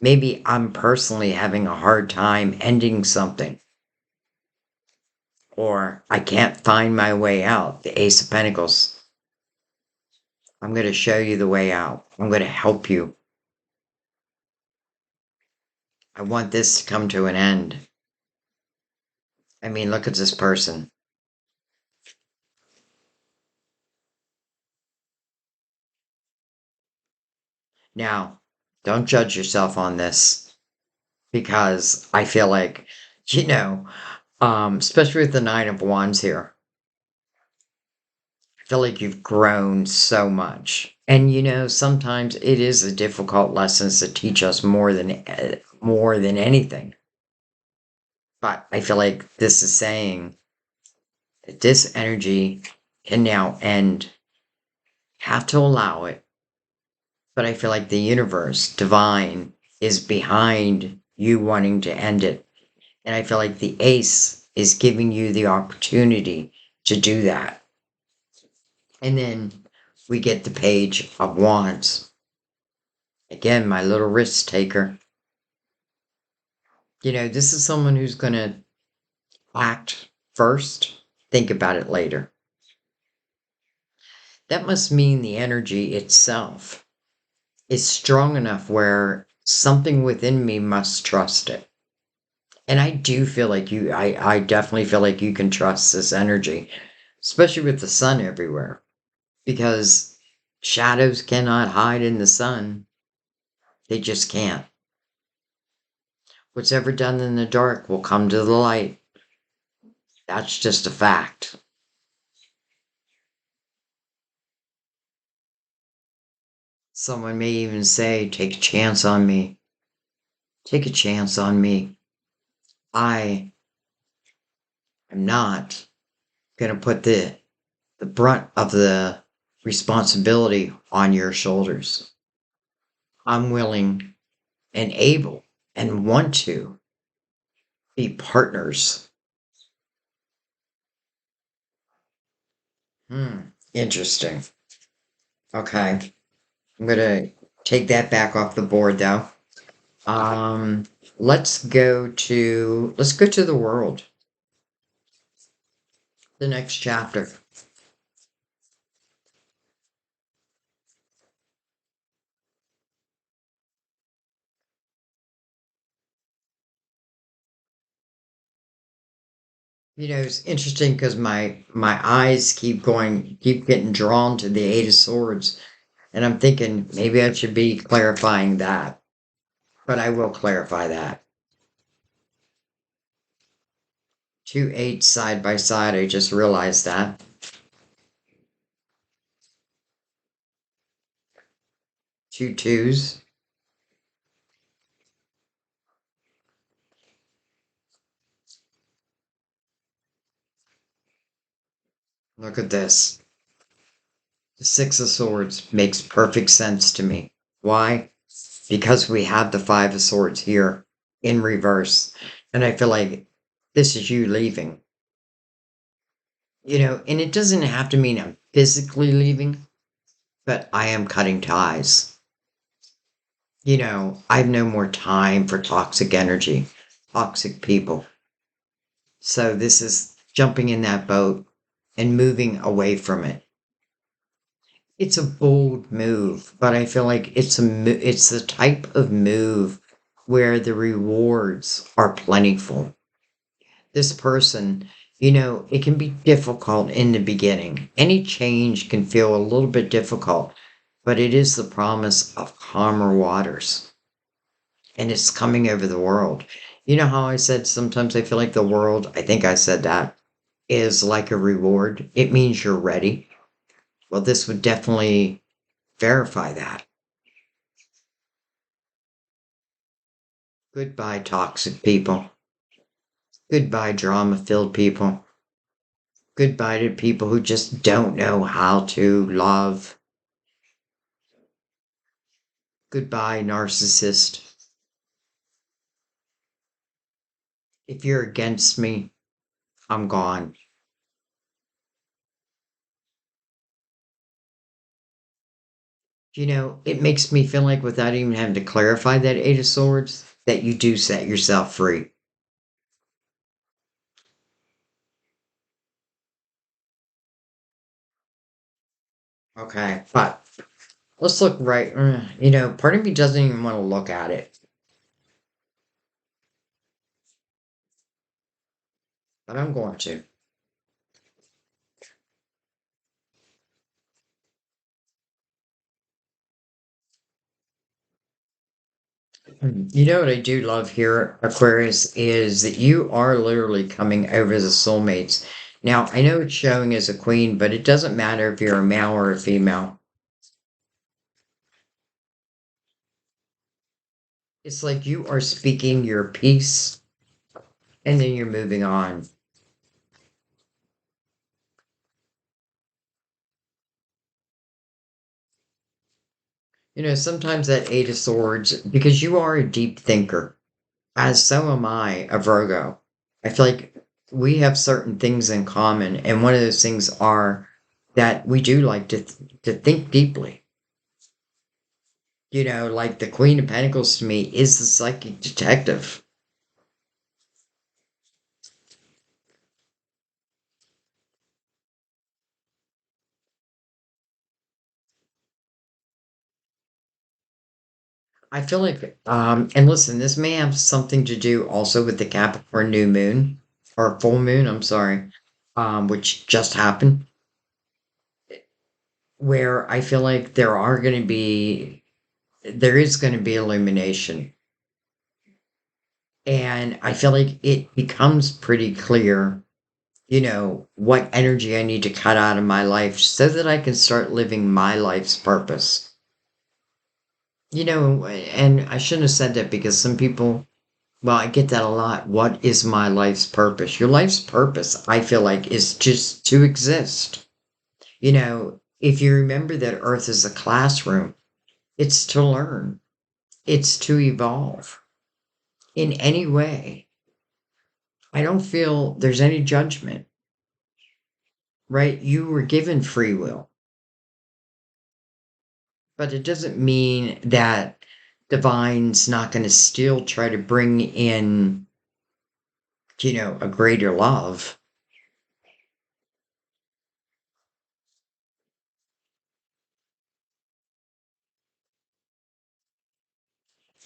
Maybe I'm personally having a hard time ending something, or I can't find my way out. The Ace of Pentacles. I'm going to show you the way out. I'm going to help you. I want this to come to an end. I mean, look at this person. Now, don't judge yourself on this because I feel like, you know, especially with the Nine of Wands here, I feel like you've grown so much. And sometimes it is the difficult lessons that teach us more than anything. But I feel like this is saying that this energy can now end. Have to allow it. But I feel like the universe, divine, is behind you wanting to end it. And I feel like the ace is giving you the opportunity to do that. And then we get the page of wands. Again, my little risk taker. This is someone who's going to act first, think about it later. That must mean the energy itself is strong enough where something within me must trust it. And I do feel like I definitely feel like you can trust this energy, especially with the sun everywhere, because shadows cannot hide in the sun. They just can't. What's ever done in the dark will come to the light. That's just a fact. Someone may even say, take a chance on me. Take a chance on me. I am not going to put the brunt of the responsibility on your shoulders. I'm willing and able and want to be partners. Interesting. Okay. I'm gonna take that back off the board though. Um, let's go to the world. The next chapter. It's interesting because my eyes keep getting drawn to the Eight of Swords, and I'm thinking maybe I should be clarifying that, but I will clarify that. Two eights side by side. I just realized that. Two twos. Look at this. The Six of Swords makes perfect sense to me. Why? Because we have the Five of Swords here in reverse. And I feel like this is you leaving. And it doesn't have to mean I'm physically leaving, but I am cutting ties. I have no more time for toxic energy, toxic people. So this is jumping in that boat and moving away from it. It's a bold move, but I feel like it's the type of move where the rewards are plentiful. This person, it can be difficult in the beginning. Any change can feel a little bit difficult, but it is the promise of calmer waters. And it's coming over the world. You know how I said sometimes I feel like the world, I think I said that, is like a reward. It means you're ready. Well, this would definitely verify that. Goodbye, toxic people. Goodbye, drama filled people. Goodbye to people who just don't know how to love. Goodbye, narcissist. If you're against me, I'm gone. It makes me feel like without even having to clarify that Eight of Swords, that you do set yourself free. Okay, but let's look right. Part of me doesn't even want to look at it, but I'm going to. You know what I do love here, Aquarius, is that you are literally coming over the soulmates. Now, I know it's showing as a queen, but it doesn't matter if you're a male or a female. It's like you are speaking your piece and then you're moving on. Sometimes that Eight of Swords, because you are a deep thinker, as so am I, a Virgo. I feel like we have certain things in common, and one of those things are that we do like to think deeply. Like the Queen of Pentacles to me is the psychic detective. I feel like, and listen, this may have something to do also with the Capricorn new moon or full moon, I'm sorry, which just happened, where I feel like there is going to be illumination. And I feel like it becomes pretty clear, what energy I need to cut out of my life so that I can start living my life's purpose. And I shouldn't have said that because some people, well, I get that a lot. What is my life's purpose? Your life's purpose, I feel like, is just to exist. If you remember that Earth is a classroom, it's to learn, it's to evolve in any way. I don't feel there's any judgment, right? You were given free will, but it doesn't mean that divine's not going to still try to bring in, a greater love.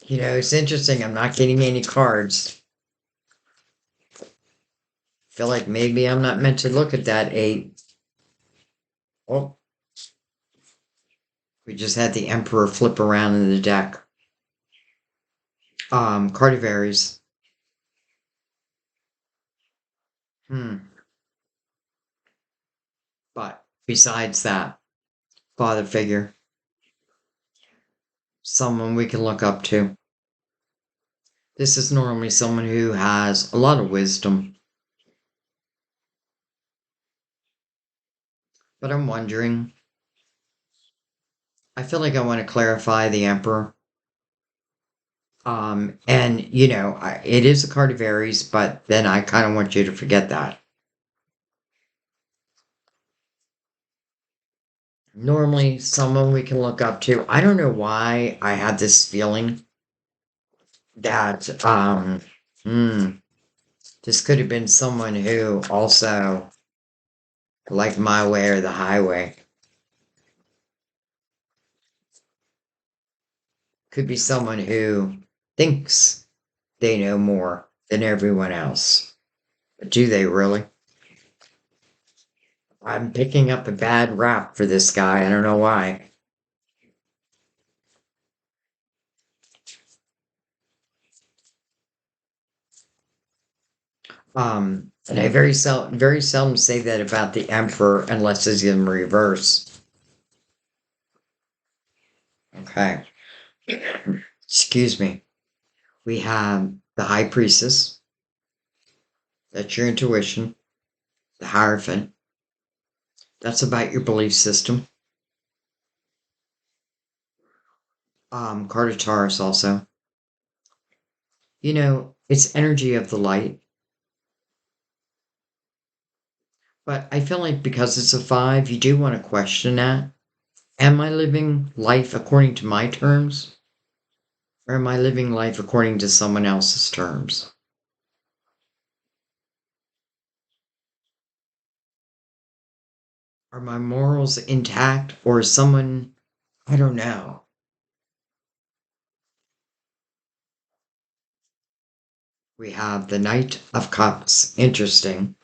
It's interesting. I'm not getting any cards. Feel like maybe I'm not meant to look at that eight. Oh, we just had the Emperor flip around in the deck. Cardivaries. Hmm. But besides that, father figure, someone we can look up to. This is normally someone who has a lot of wisdom. But I'm wondering, I feel like I want to clarify the Emperor. And it is a card of Aries, but then I kind of want you to forget that. Normally, someone we can look up to. I don't know why I had this feeling that this could have been someone who also like my way or the highway. Could be someone who thinks they know more than everyone else. But do they really? I'm picking up a bad rap for this guy. I don't know why. And I very seldom say that about the Emperor unless it's in reverse. Okay. Excuse me. We have the High Priestess. That's your intuition. The Hierophant. That's about your belief system. Card of Taurus also. It's energy of the light. But I feel like because it's a five, you do want to question that. Am I living life according to my terms? Or am I living life according to someone else's terms? Are my morals intact or is someone, I don't know. We have the Knight of Cups. Interesting.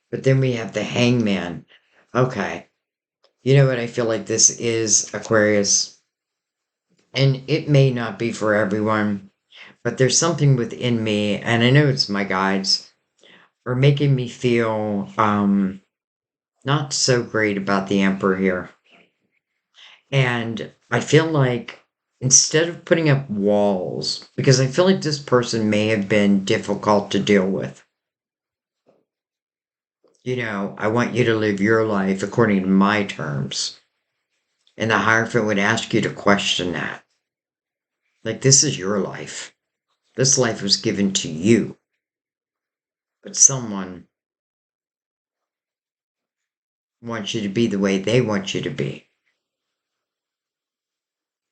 But then we have the Hangman. Okay. You know what? I feel like this is Aquarius. And it may not be for everyone, but there's something within me, and I know it's my guides, are making me feel not so great about the Emperor here. And I feel like instead of putting up walls, because I feel like this person may have been difficult to deal with. I want you to live your life according to my terms. And the Hierophant would ask you to question that. Like, this is your life. This life was given to you. But someone wants you to be the way they want you to be.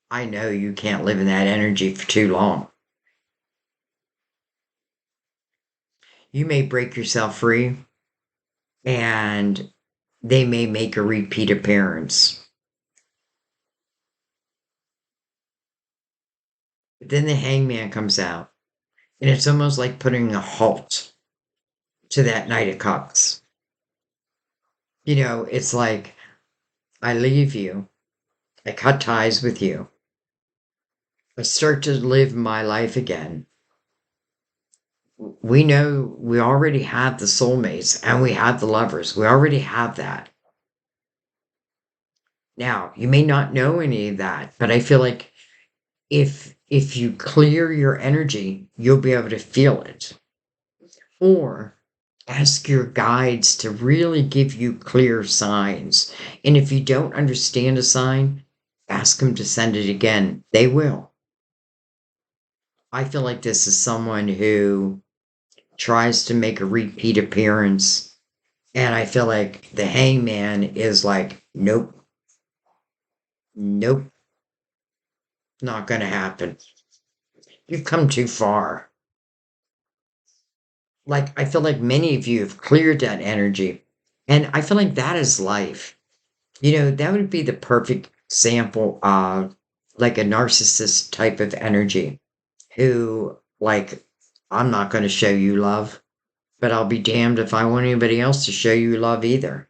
I know you can't live in that energy for too long. You may break yourself free and they may make a repeat appearance. But then the Hangman comes out, and it's almost like putting a halt to that Knight of Cups. It's like, I leave you, I cut ties with you, I start to live my life again. We know we already have the soulmates and we have the lovers. We already have that. Now, you may not know any of that, but I feel like if you clear your energy, you'll be able to feel it. Or ask your guides to really give you clear signs. And if you don't understand a sign, ask them to send it again. They will. I feel like this is someone who tries to make a repeat appearance. And I feel like the Hangman is like, nope, nope, not going to happen. You've come too far. Like, I feel like many of you have cleared that energy. And I feel like that is life. That would be the perfect example of like a narcissist type of energy who, like, I'm not going to show you love, but I'll be damned if I want anybody else to show you love either.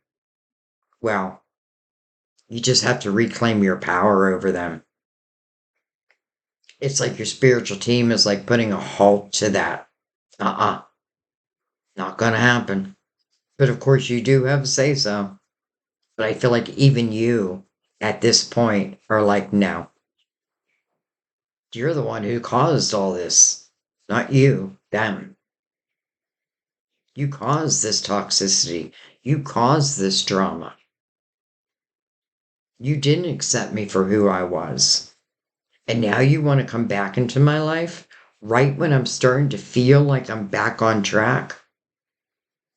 Well, you just have to reclaim your power over them. It's like your spiritual team is like putting a halt to that. Not going to happen. But of course, you do have a say so. But I feel like even you at this point are like, no, you're the one who caused all this, not you, them. You caused this toxicity. You caused this drama. You didn't accept me for who I was. And now you want to come back into my life right when I'm starting to feel like I'm back on track?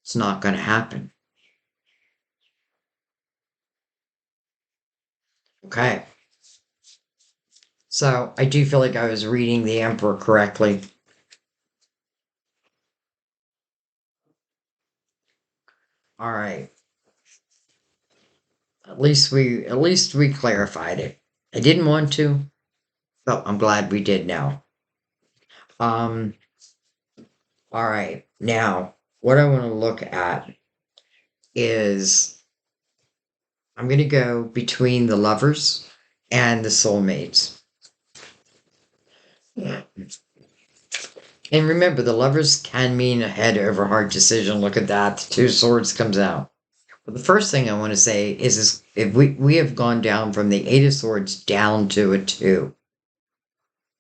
It's not going to happen. Okay. So I do feel like I was reading the Emperor correctly. All right. At least we clarified it. I didn't want to, but I'm glad we did now. Um, all right. Now, what I want to look at is I'm going to go between the lovers and the soulmates. Yeah. And remember, the lovers can mean a head over heart decision. Look at that. The two swords comes out. But the first thing I want to say is if we have gone down from the eight of swords down to a two.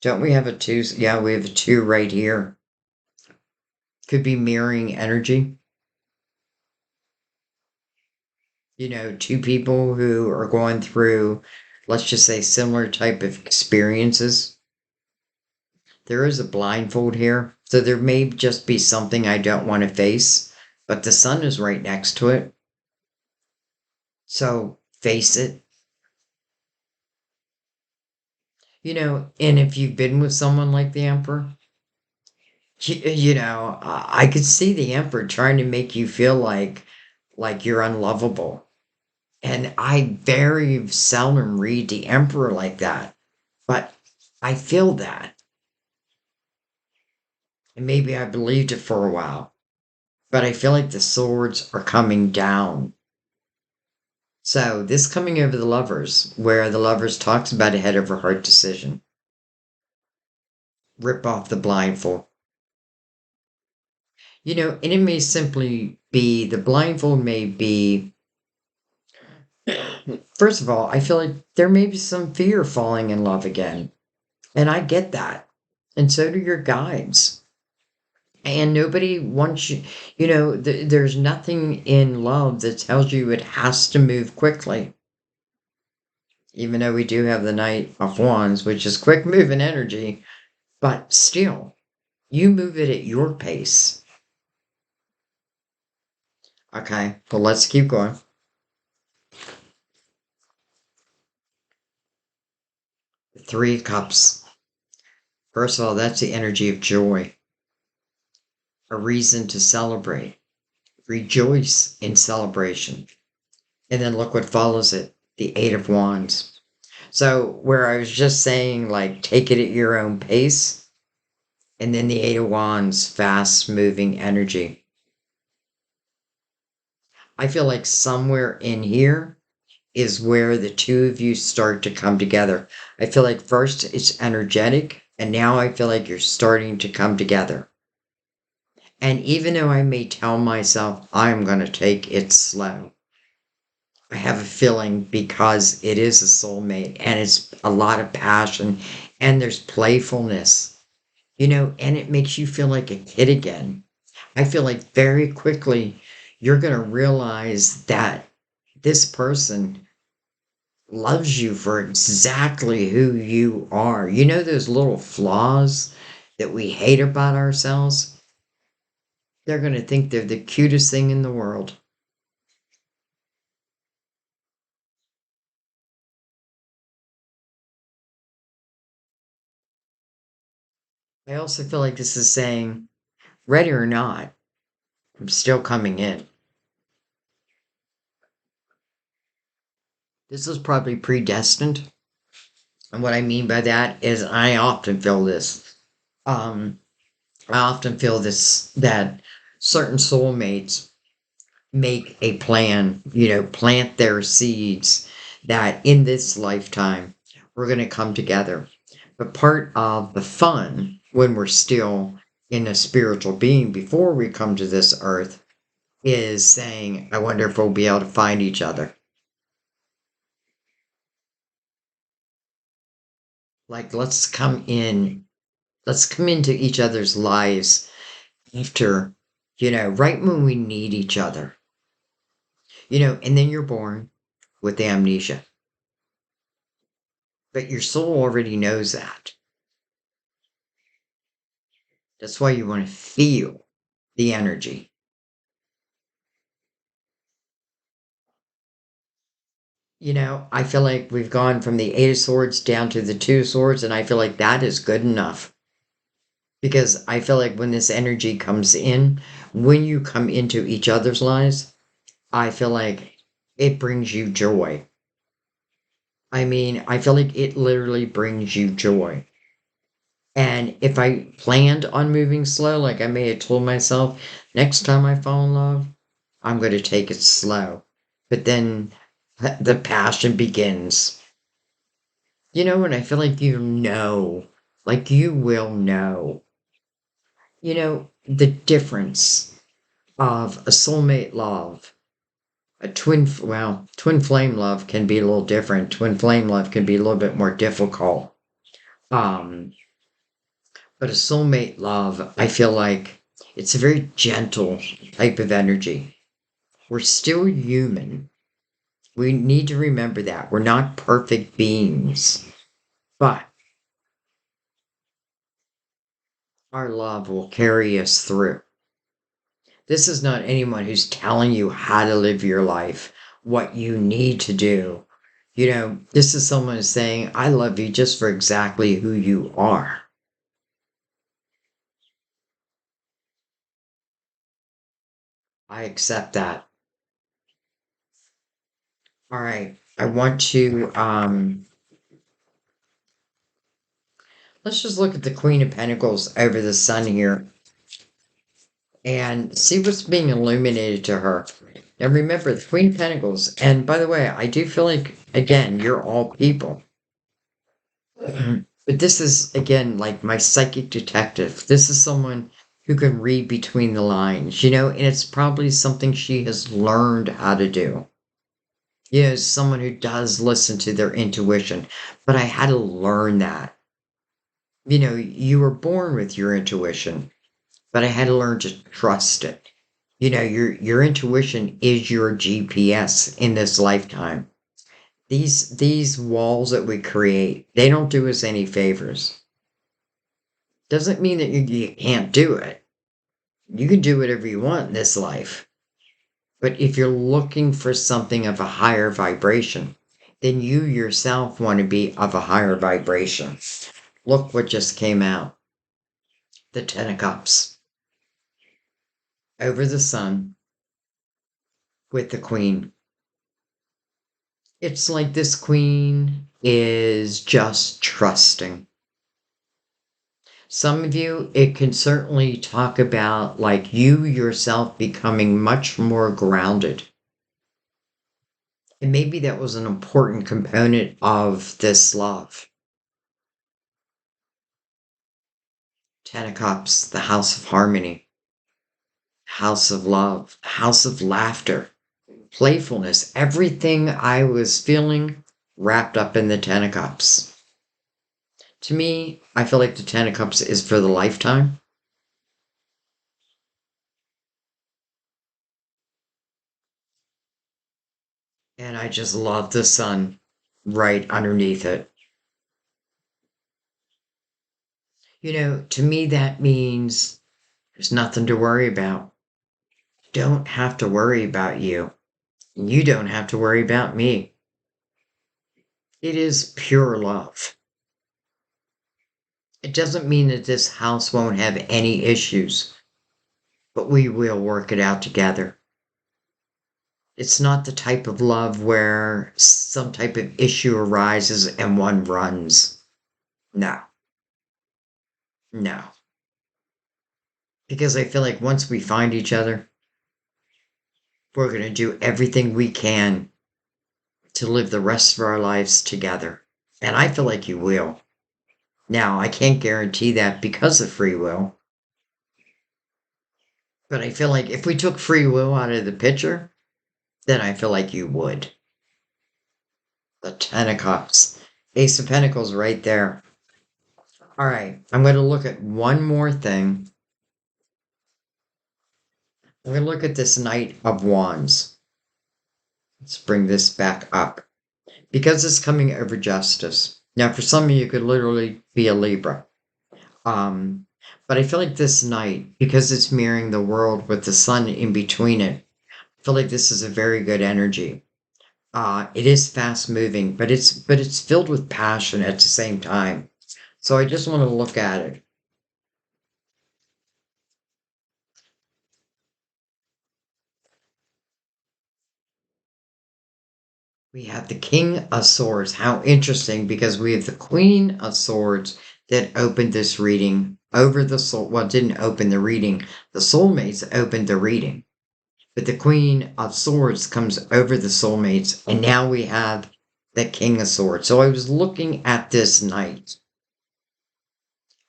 Don't we have a two? Yeah, we have a two right here. Could be mirroring energy. Two people who are going through, let's just say, similar type of experiences. There is a blindfold here, so there may just be something I don't want to face, but the sun is right next to it. So face it. And if you've been with someone like the Emperor, I could see the Emperor trying to make you feel like you're unlovable. And I very seldom read the Emperor like that, but I feel that. And maybe I believed it for a while, but I feel like the swords are coming down. So this coming over the lovers, where the lovers talks about a head over heart decision. Rip off the blindfold. And it may simply be the blindfold may be first of all, I feel like there may be some fear falling in love again. And I get that. And so do your guides. And nobody wants you, there's nothing in love that tells you it has to move quickly. Even though we do have the Knight of Wands, which is quick moving energy, but still, you move it at your pace. Okay, well, let's keep going. Three of Cups. First of all, that's the energy of joy, a reason to celebrate, rejoice in celebration. And then look what follows it, the Eight of Wands. So, where I was just saying, like, take it at your own pace, and then the Eight of Wands, fast moving energy. I feel like somewhere in here is where the two of you start to come together. I feel like first it's energetic, and now I feel like you're starting to come together. And even though I may tell myself I'm going to take it slow, I have a feeling because it is a soulmate and it's a lot of passion and there's playfulness, and it makes you feel like a kid again. I feel like very quickly you're going to realize that this person loves you for exactly who you are. You know those little flaws that we hate about ourselves? They're going to think they're the cutest thing in the world. I also feel like this is saying, ready or not, I'm still coming in. This is probably predestined. And what I mean by that is I often feel this. Um, I often feel this that certain soulmates make a plan, plant their seeds that in this lifetime we're going to come together. But part of the fun when we're still in a spiritual being before we come to this earth is saying, I wonder if we'll be able to find each other. Like, let's come into each other's lives after, right when we need each other, and then you're born with amnesia. But your soul already knows that. That's why you want to feel the energy. I feel like we've gone from the Eight of Swords down to the Two of Swords, and I feel like that is good enough. Because I feel like when this energy comes in, when you come into each other's lives, I feel like it brings you joy. I mean, I feel like it literally brings you joy. And if I planned on moving slow, like I may have told myself, next time I fall in love, I'm going to take it slow. But then the passion begins. And I feel like like you will know, the difference of a soulmate love. Twin flame love can be a little different. Twin flame love can be a little bit more difficult. Um, but a soulmate love, I feel like it's a very gentle type of energy. We're still human. We need to remember that. We're not perfect beings. But our love will carry us through. This is not anyone who's telling you how to live your life, what you need to do. This is someone saying, I love you just for exactly who you are. I accept that. All right. I want to let's just look at the Queen of Pentacles over the sun here and see what's being illuminated to her. And remember, the Queen of Pentacles, and by the way, I do feel like, again, you're all people. But this is, again, like my psychic detective. This is someone who can read between the lines, and it's probably something she has learned how to do. Someone who does listen to their intuition. But I had to learn that. You were born with your intuition, but I had to learn to trust it. Your intuition is your GPS in this lifetime. These walls that we create, they don't do us any favors. Doesn't mean that you can't do it. You can do whatever you want in this life. But if you're looking for something of a higher vibration, then you yourself want to be of a higher vibration. Look what just came out. The Ten of Cups. Over the sun with the Queen. It's like this Queen is just trusting. Some of you, it can certainly talk about like you yourself becoming much more grounded. And maybe that was an important component of this love. Ten of Cups, the house of harmony, house of love, house of laughter, playfulness, everything I was feeling wrapped up in the Ten of Cups. To me, I feel like the Ten of Cups is for the lifetime. And I just love the sun right underneath it. To me, that means there's nothing to worry about. Don't have to worry about you. You don't have to worry about me. It is pure love. It doesn't mean that this house won't have any issues, but we will work it out together. It's not the type of love where some type of issue arises and one runs. No, no. Because I feel like once we find each other, we're going to do everything we can to live the rest of our lives together. And I feel like you will. Now, I can't guarantee that because of free will, but I feel like if we took free will out of the picture, then I feel like you would. The Ten of Cups. Ace of Pentacles right there. All right, I'm going to look at one more thing. I'm going to look at this Knight of Wands. Let's bring this back up. Because it's coming over justice. Now, for some of you, it could literally be a Libra. Um, but I feel like this Knight, because it's mirroring the world with the sun in between it, I feel like this is a very good energy. It is fast moving, but it's filled with passion at the same time. So I just want to look at it. We have the King of Swords. How interesting, because we have the Queen of Swords that opened this reading over the soul. Well, didn't open the reading. The soulmates opened the reading. But the Queen of Swords comes over the soulmates, and now we have the King of Swords. So I was looking at this Knight,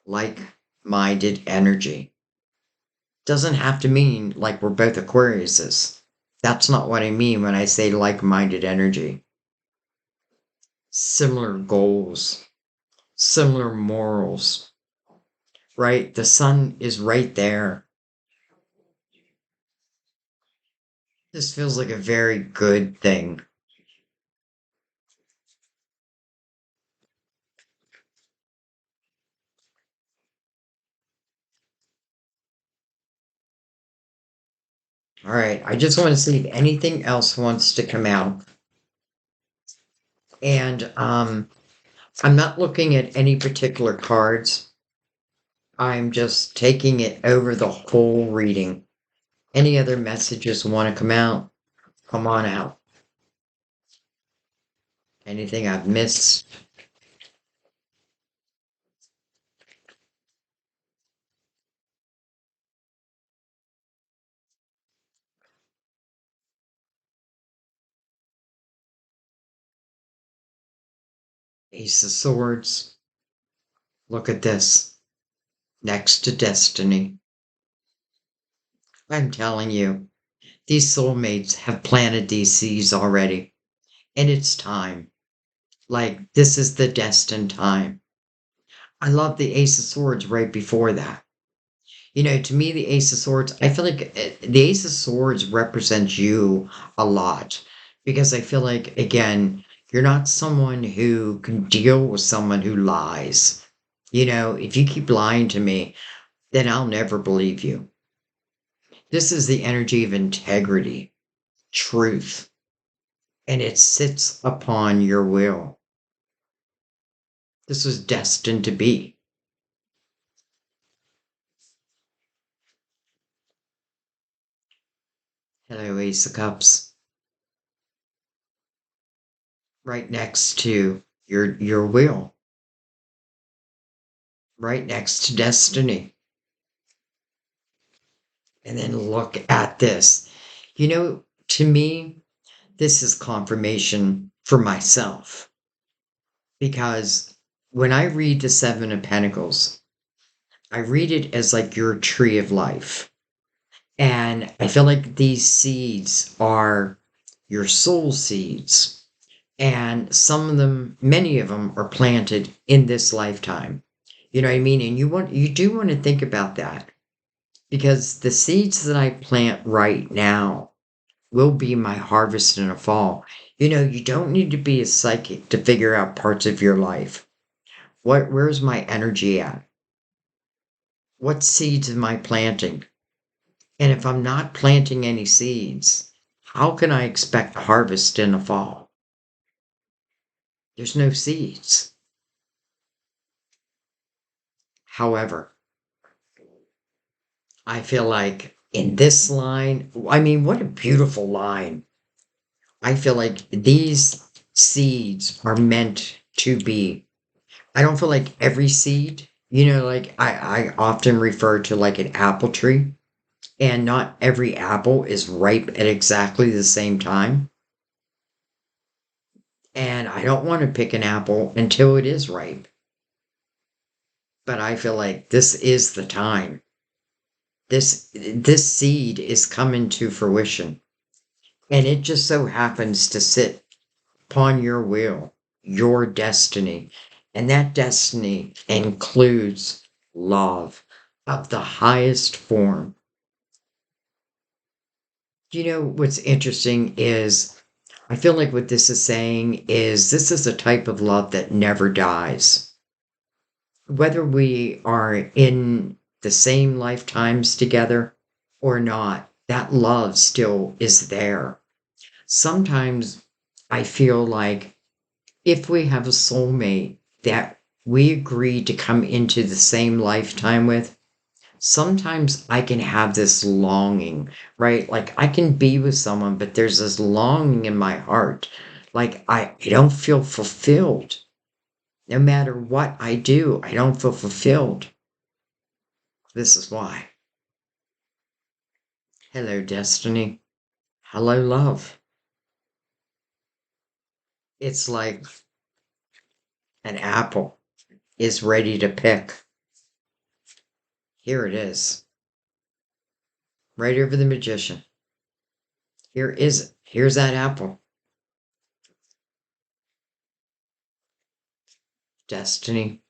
like-minded energy. Doesn't have to mean like we're both Aquariuses. That's not what I mean when I say like-minded energy. Similar goals, similar morals, right? The sun is right there. This feels like a very good thing. All right, I just want to see if anything else wants to come out. And I'm not looking at any particular cards. I'm just taking it over the whole reading. Any other messages want to come out? Come on out. Anything I've missed? Ace of Swords. Look at this. Next to Destiny. I'm telling you, these soulmates have planted these seeds already. And it's time. Like, this is the destined time. I love the Ace of Swords right before that. To me, the Ace of Swords, I feel like the Ace of Swords represents you a lot because I feel like, again, you're not someone who can deal with someone who lies. If you keep lying to me, then I'll never believe you. This is the energy of integrity, truth, and it sits upon your will. This was destined to be. Hello, Ace of Cups. Right next to your will, right next to destiny. And then look at this. To me, this is confirmation for myself because when I read the Seven of Pentacles, I read it as like your tree of life. And I feel like these seeds are your soul seeds. And some of them, many of them are planted in this lifetime. You know what I mean? And you do want to think about that because the seeds that I plant right now will be my harvest in the fall. You don't need to be a psychic to figure out parts of your life. Where's my energy at? What seeds am I planting? And if I'm not planting any seeds, how can I expect a harvest in the fall? There's no seeds. However, I feel like in this line, I mean, what a beautiful line. I feel like these seeds are meant to be. I don't feel like every seed, like I often refer to like an apple tree, and not every apple is ripe at exactly the same time. And I don't want to pick an apple until it is ripe. But I feel like this is the time. This seed is coming to fruition. And it just so happens to sit upon your will, your destiny. And that destiny includes love of the highest form. What's interesting is I feel like what this is saying is this is a type of love that never dies. Whether we are in the same lifetimes together or not, that love still is there. Sometimes I feel like if we have a soulmate that we agree to come into the same lifetime with, sometimes I can have this longing, right? Like I can be with someone, but there's this longing in my heart. Like I don't feel fulfilled. No matter what I do, I don't feel fulfilled. This is why. Hello, destiny. Hello, love. It's like an apple is ready to pick. Here it is, right over the magician. Here's that apple. Destiny,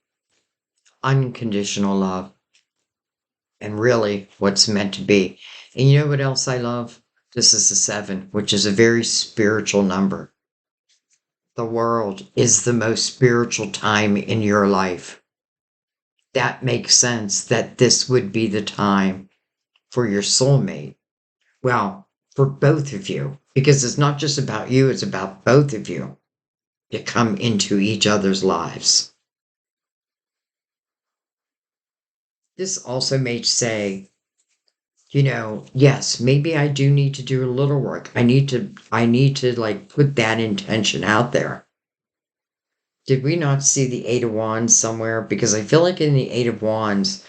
unconditional love, and really what's meant to be. And you know what else I love? This is the seven, which is a very spiritual number. The world is the most spiritual time in your life. That makes sense that this would be the time for your soulmate. Well, for both of you, because it's not just about you, it's about both of you. to come into each other's lives. This also may say, yes, maybe I do need to do a little work. I need to like put that intention out there. Did we not see the Eight of Wands somewhere? Because I feel like in the Eight of Wands,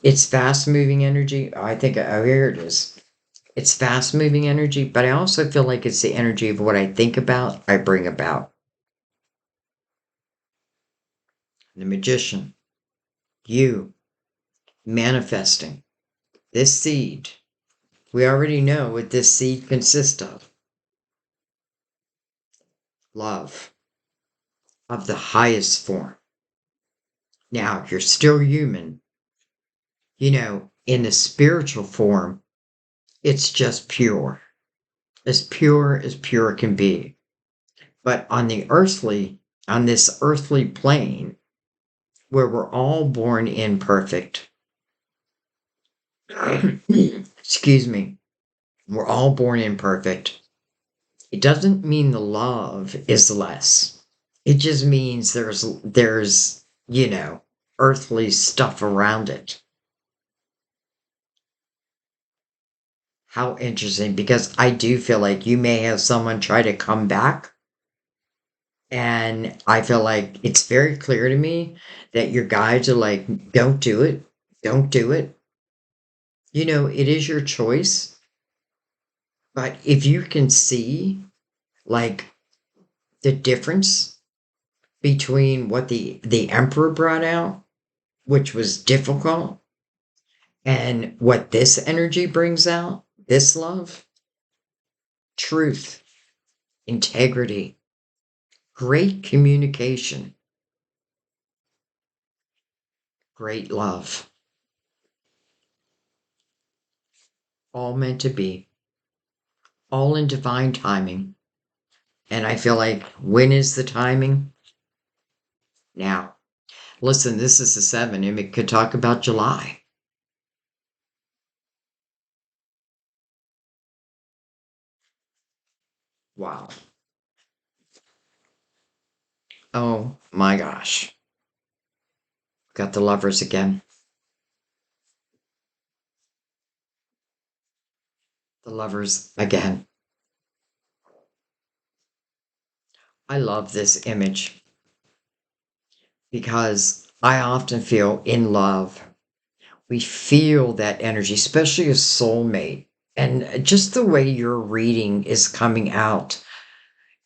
it's fast moving energy. I think, oh, here it is. It's fast moving energy, but I also feel like it's the energy of what I think about, I bring about. The Magician, you manifesting this seed. We already know what this seed consists of: love of the highest form. Now, you're still human. In the spiritual form, it's just pure, as pure can be. But on this earthly plane, where we're all born imperfect, excuse me, we're all born imperfect. It doesn't mean the love is less. It just means there's, earthly stuff around it. How interesting, because I do feel like you may have someone try to come back. And I feel like it's very clear to me that your guides are like, don't do it. Don't do it. It is your choice. But if you can see like the difference between what the emperor brought out, which was difficult, and what this energy brings out, this love, truth, integrity, great communication, great love, all meant to be, all in divine timing. And I feel like, when is the timing? Now. Listen, this is the 7, and it could talk about July. Wow. Oh my gosh. Got the Lovers again. The Lovers again. I love this image because I often feel in love. We feel that energy, especially a soulmate. And just the way your reading is coming out,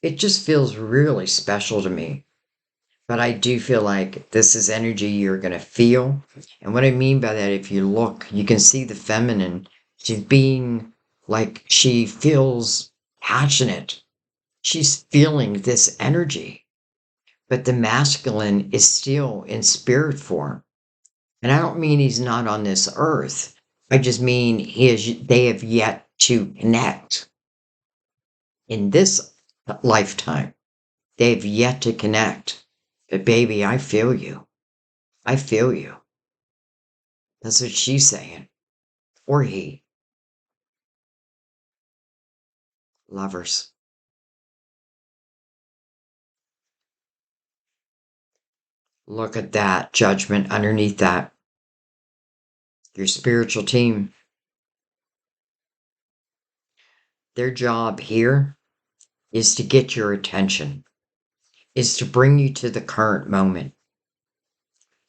it just feels really special to me. But I do feel like this is energy you're going to feel. And what I mean by that, if you look, you can see the feminine. She's being like, she feels passionate. She's feeling this energy. But the masculine is still in spirit form. And I don't mean he's not on this earth. I just mean they have yet to connect in this lifetime. They've yet to connect. But baby, I feel you. I feel you. That's what she's saying. Or he. Lovers. Look at that judgment underneath that. Your spiritual team. Their job here is to get your attention, is to bring you to the current moment,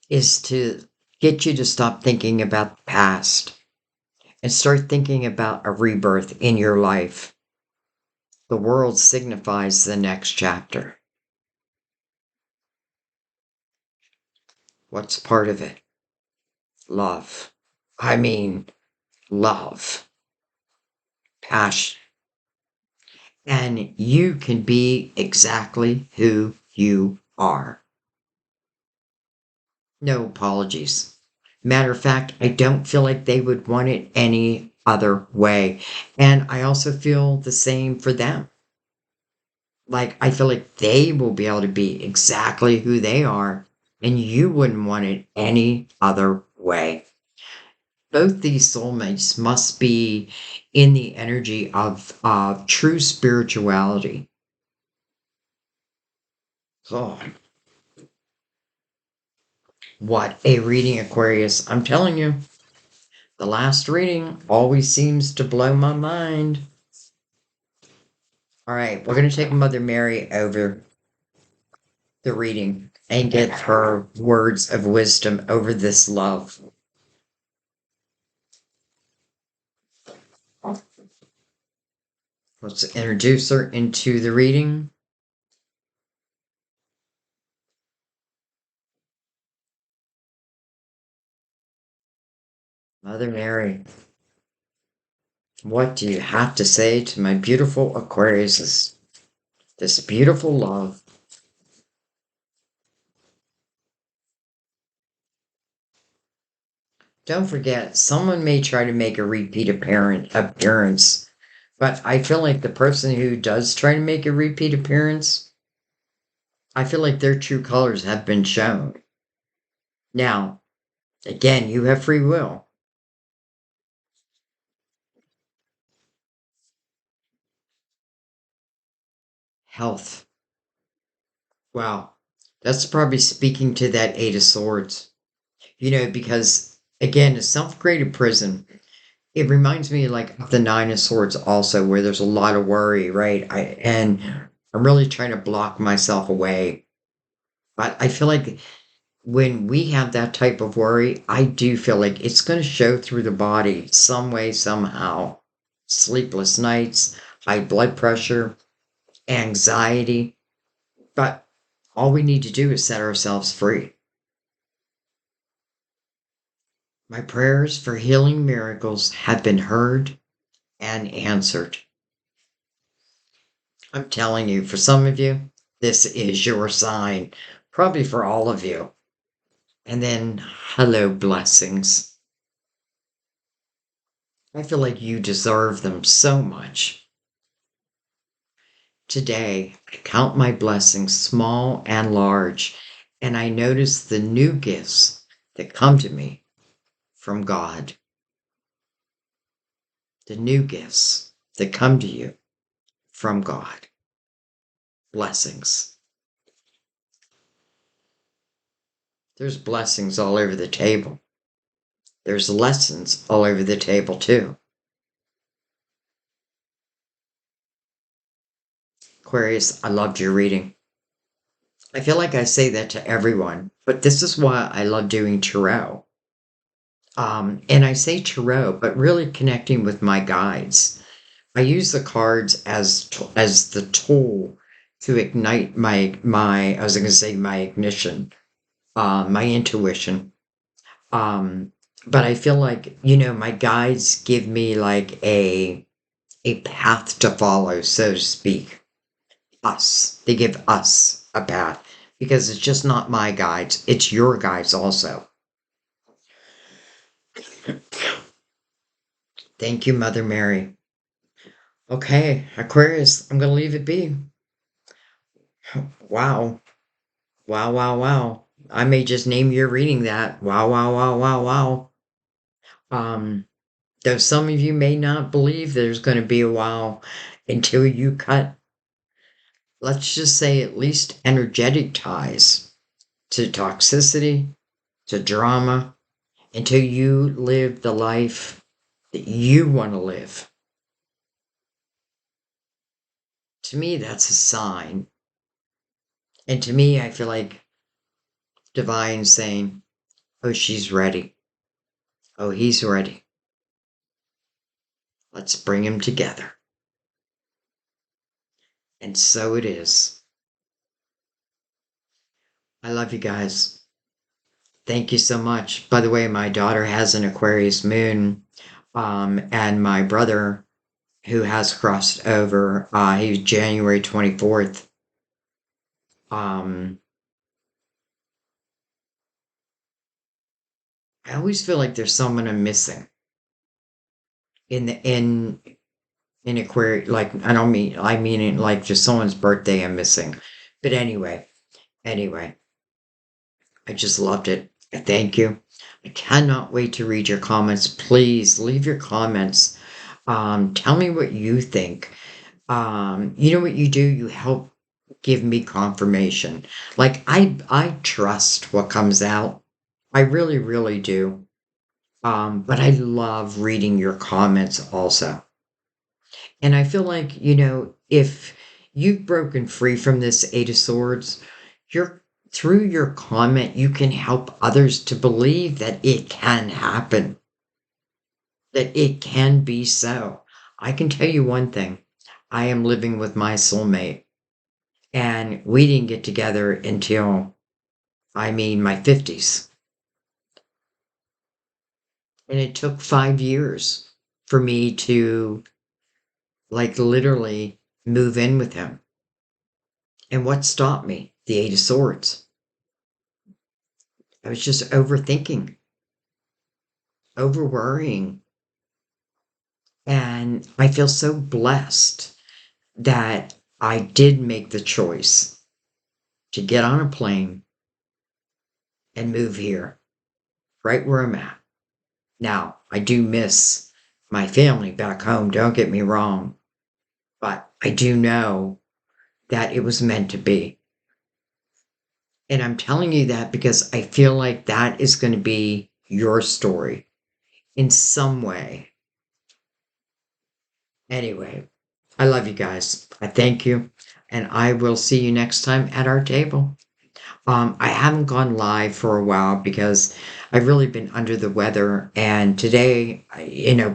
is to get you to stop thinking about the past and start thinking about a rebirth in your life. The world signifies the next chapter. What's part of it? Love. I mean, love. Passion. And you can be exactly who you are. No apologies. Matter of fact, I don't feel like they would want it any other way. And I also feel the same for them. Like, I feel like they will be able to be exactly who they are, and you wouldn't want it any other way. Both these soulmates must be in the energy of true spirituality. Oh, what a reading, Aquarius. I'm telling you, the last reading always seems to blow my mind. All right, we're going to take Mother Mary over the reading and get her words of wisdom over this love. Let's introduce her into the reading. Mother Mary, what do you have to say to my beautiful Aquariuses? This beautiful love. Don't forget, someone may try to make a repeat appearance, but I feel like the person who does try to make a repeat appearance, I feel like their true colors have been shown. Now, again, you have free will. Health. Wow. That's probably speaking to that Eight of Swords. Because again, a self-created prison, it reminds me like of the Nine of Swords also, where there's a lot of worry, right? And I'm really trying to block myself away. But I feel like when we have that type of worry, I do feel like it's going to show through the body some way, somehow. Sleepless nights, high blood pressure, anxiety. But all we need to do is set ourselves free. My prayers for healing miracles have been heard and answered. I'm telling you, for some of you, this is your sign. Probably for all of you. And then, hello, blessings. I feel like you deserve them so much. Today, I count my blessings small and large, and I notice the new gifts that come to me from God. The new gifts that come to you from God. Blessings. There's blessings all over the table. There's lessons all over the table, too. Aquarius, I loved your reading. I feel like I say that to everyone, but this is why I love doing tarot. And I say tarot, but really connecting with my guides. I use the cards as the tool to ignite my I was going to say my ignition, my intuition. Um, but I feel like my guides give me like a path to follow, so to speak. They give us a path because it's just not my guides; it's your guides also. Thank you, Mother Mary. Okay, Aquarius, I'm gonna leave it be. Wow. Wow, wow, wow. I may just name your reading that. Wow, wow, wow, wow, wow. Um, though some of you may not believe there's going to be a wow until you cut, let's just say, at least energetic ties to toxicity, to drama, until you live the life that you want to live. To me, that's a sign. And to me, I feel like divine saying, oh, she's ready. Oh, he's ready. Let's bring him together. And so it is. I love you guys. Thank you so much. By the way, my daughter has an Aquarius moon, and my brother, who has crossed over, he's January 24th. Um, I always feel like there's someone I'm missing in the in Aquarius. Like I mean it like just someone's birthday I'm missing. But anyway, I just loved it. Thank you. I cannot wait to read your comments. Please leave your comments. Tell me what you think. You know what you do? You help. give me confirmation. Like I trust what comes out. I really, really do. But I love reading your comments also. And I feel like, if you've broken free from this Eight of Swords, you're through your comment, you can help others to believe that it can happen, that it can be so. I can tell you one thing. I am living with my soulmate, and we didn't get together until, my 50s. And it took 5 years for me to, like, literally move in with him. And what stopped me? The Eight of Swords. I was just overthinking, over worrying. And I feel so blessed that I did make the choice to get on a plane and move here, right where I'm at. Now, I do miss my family back home, don't get me wrong, but I do know that it was meant to be. And I'm telling you that because I feel like that is going to be your story in some way. Anyway, I love you guys. I thank you. And I will see you next time at our table. I haven't gone live for a while because I've really been under the weather. And today,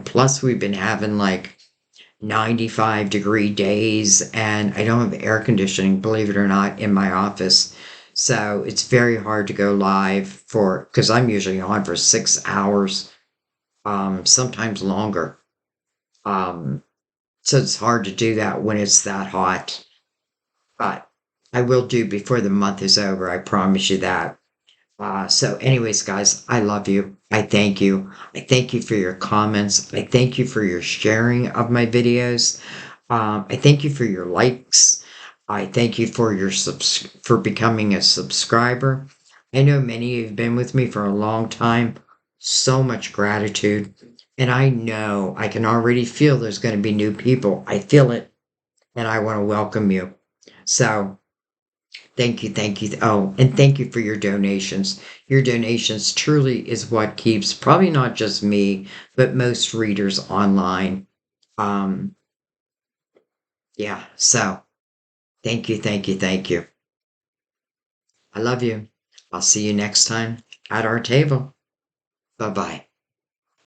plus we've been having like 95-degree days, and I don't have air conditioning, believe it or not, in my office. So it's very hard to go live because I'm usually on for 6 hours, sometimes longer. Um, so it's hard to do that when it's that hot. But I will do before the month is over. I promise you that. So, anyways, guys, I love you. I thank you. I thank you for your comments. I thank you for your sharing of my videos. I thank you for your likes. I thank you for for becoming a subscriber. I know many of you have been with me for a long time. So much gratitude. And I know I can already feel there's going to be new people. I feel it, and I want to welcome you. So, thank you, thank you. Oh, and thank you for your donations. Your donations truly is what keeps probably not just me, but most readers online. Um, yeah, so thank you, thank you, thank you. I love you. I'll see you next time at our table. Bye bye.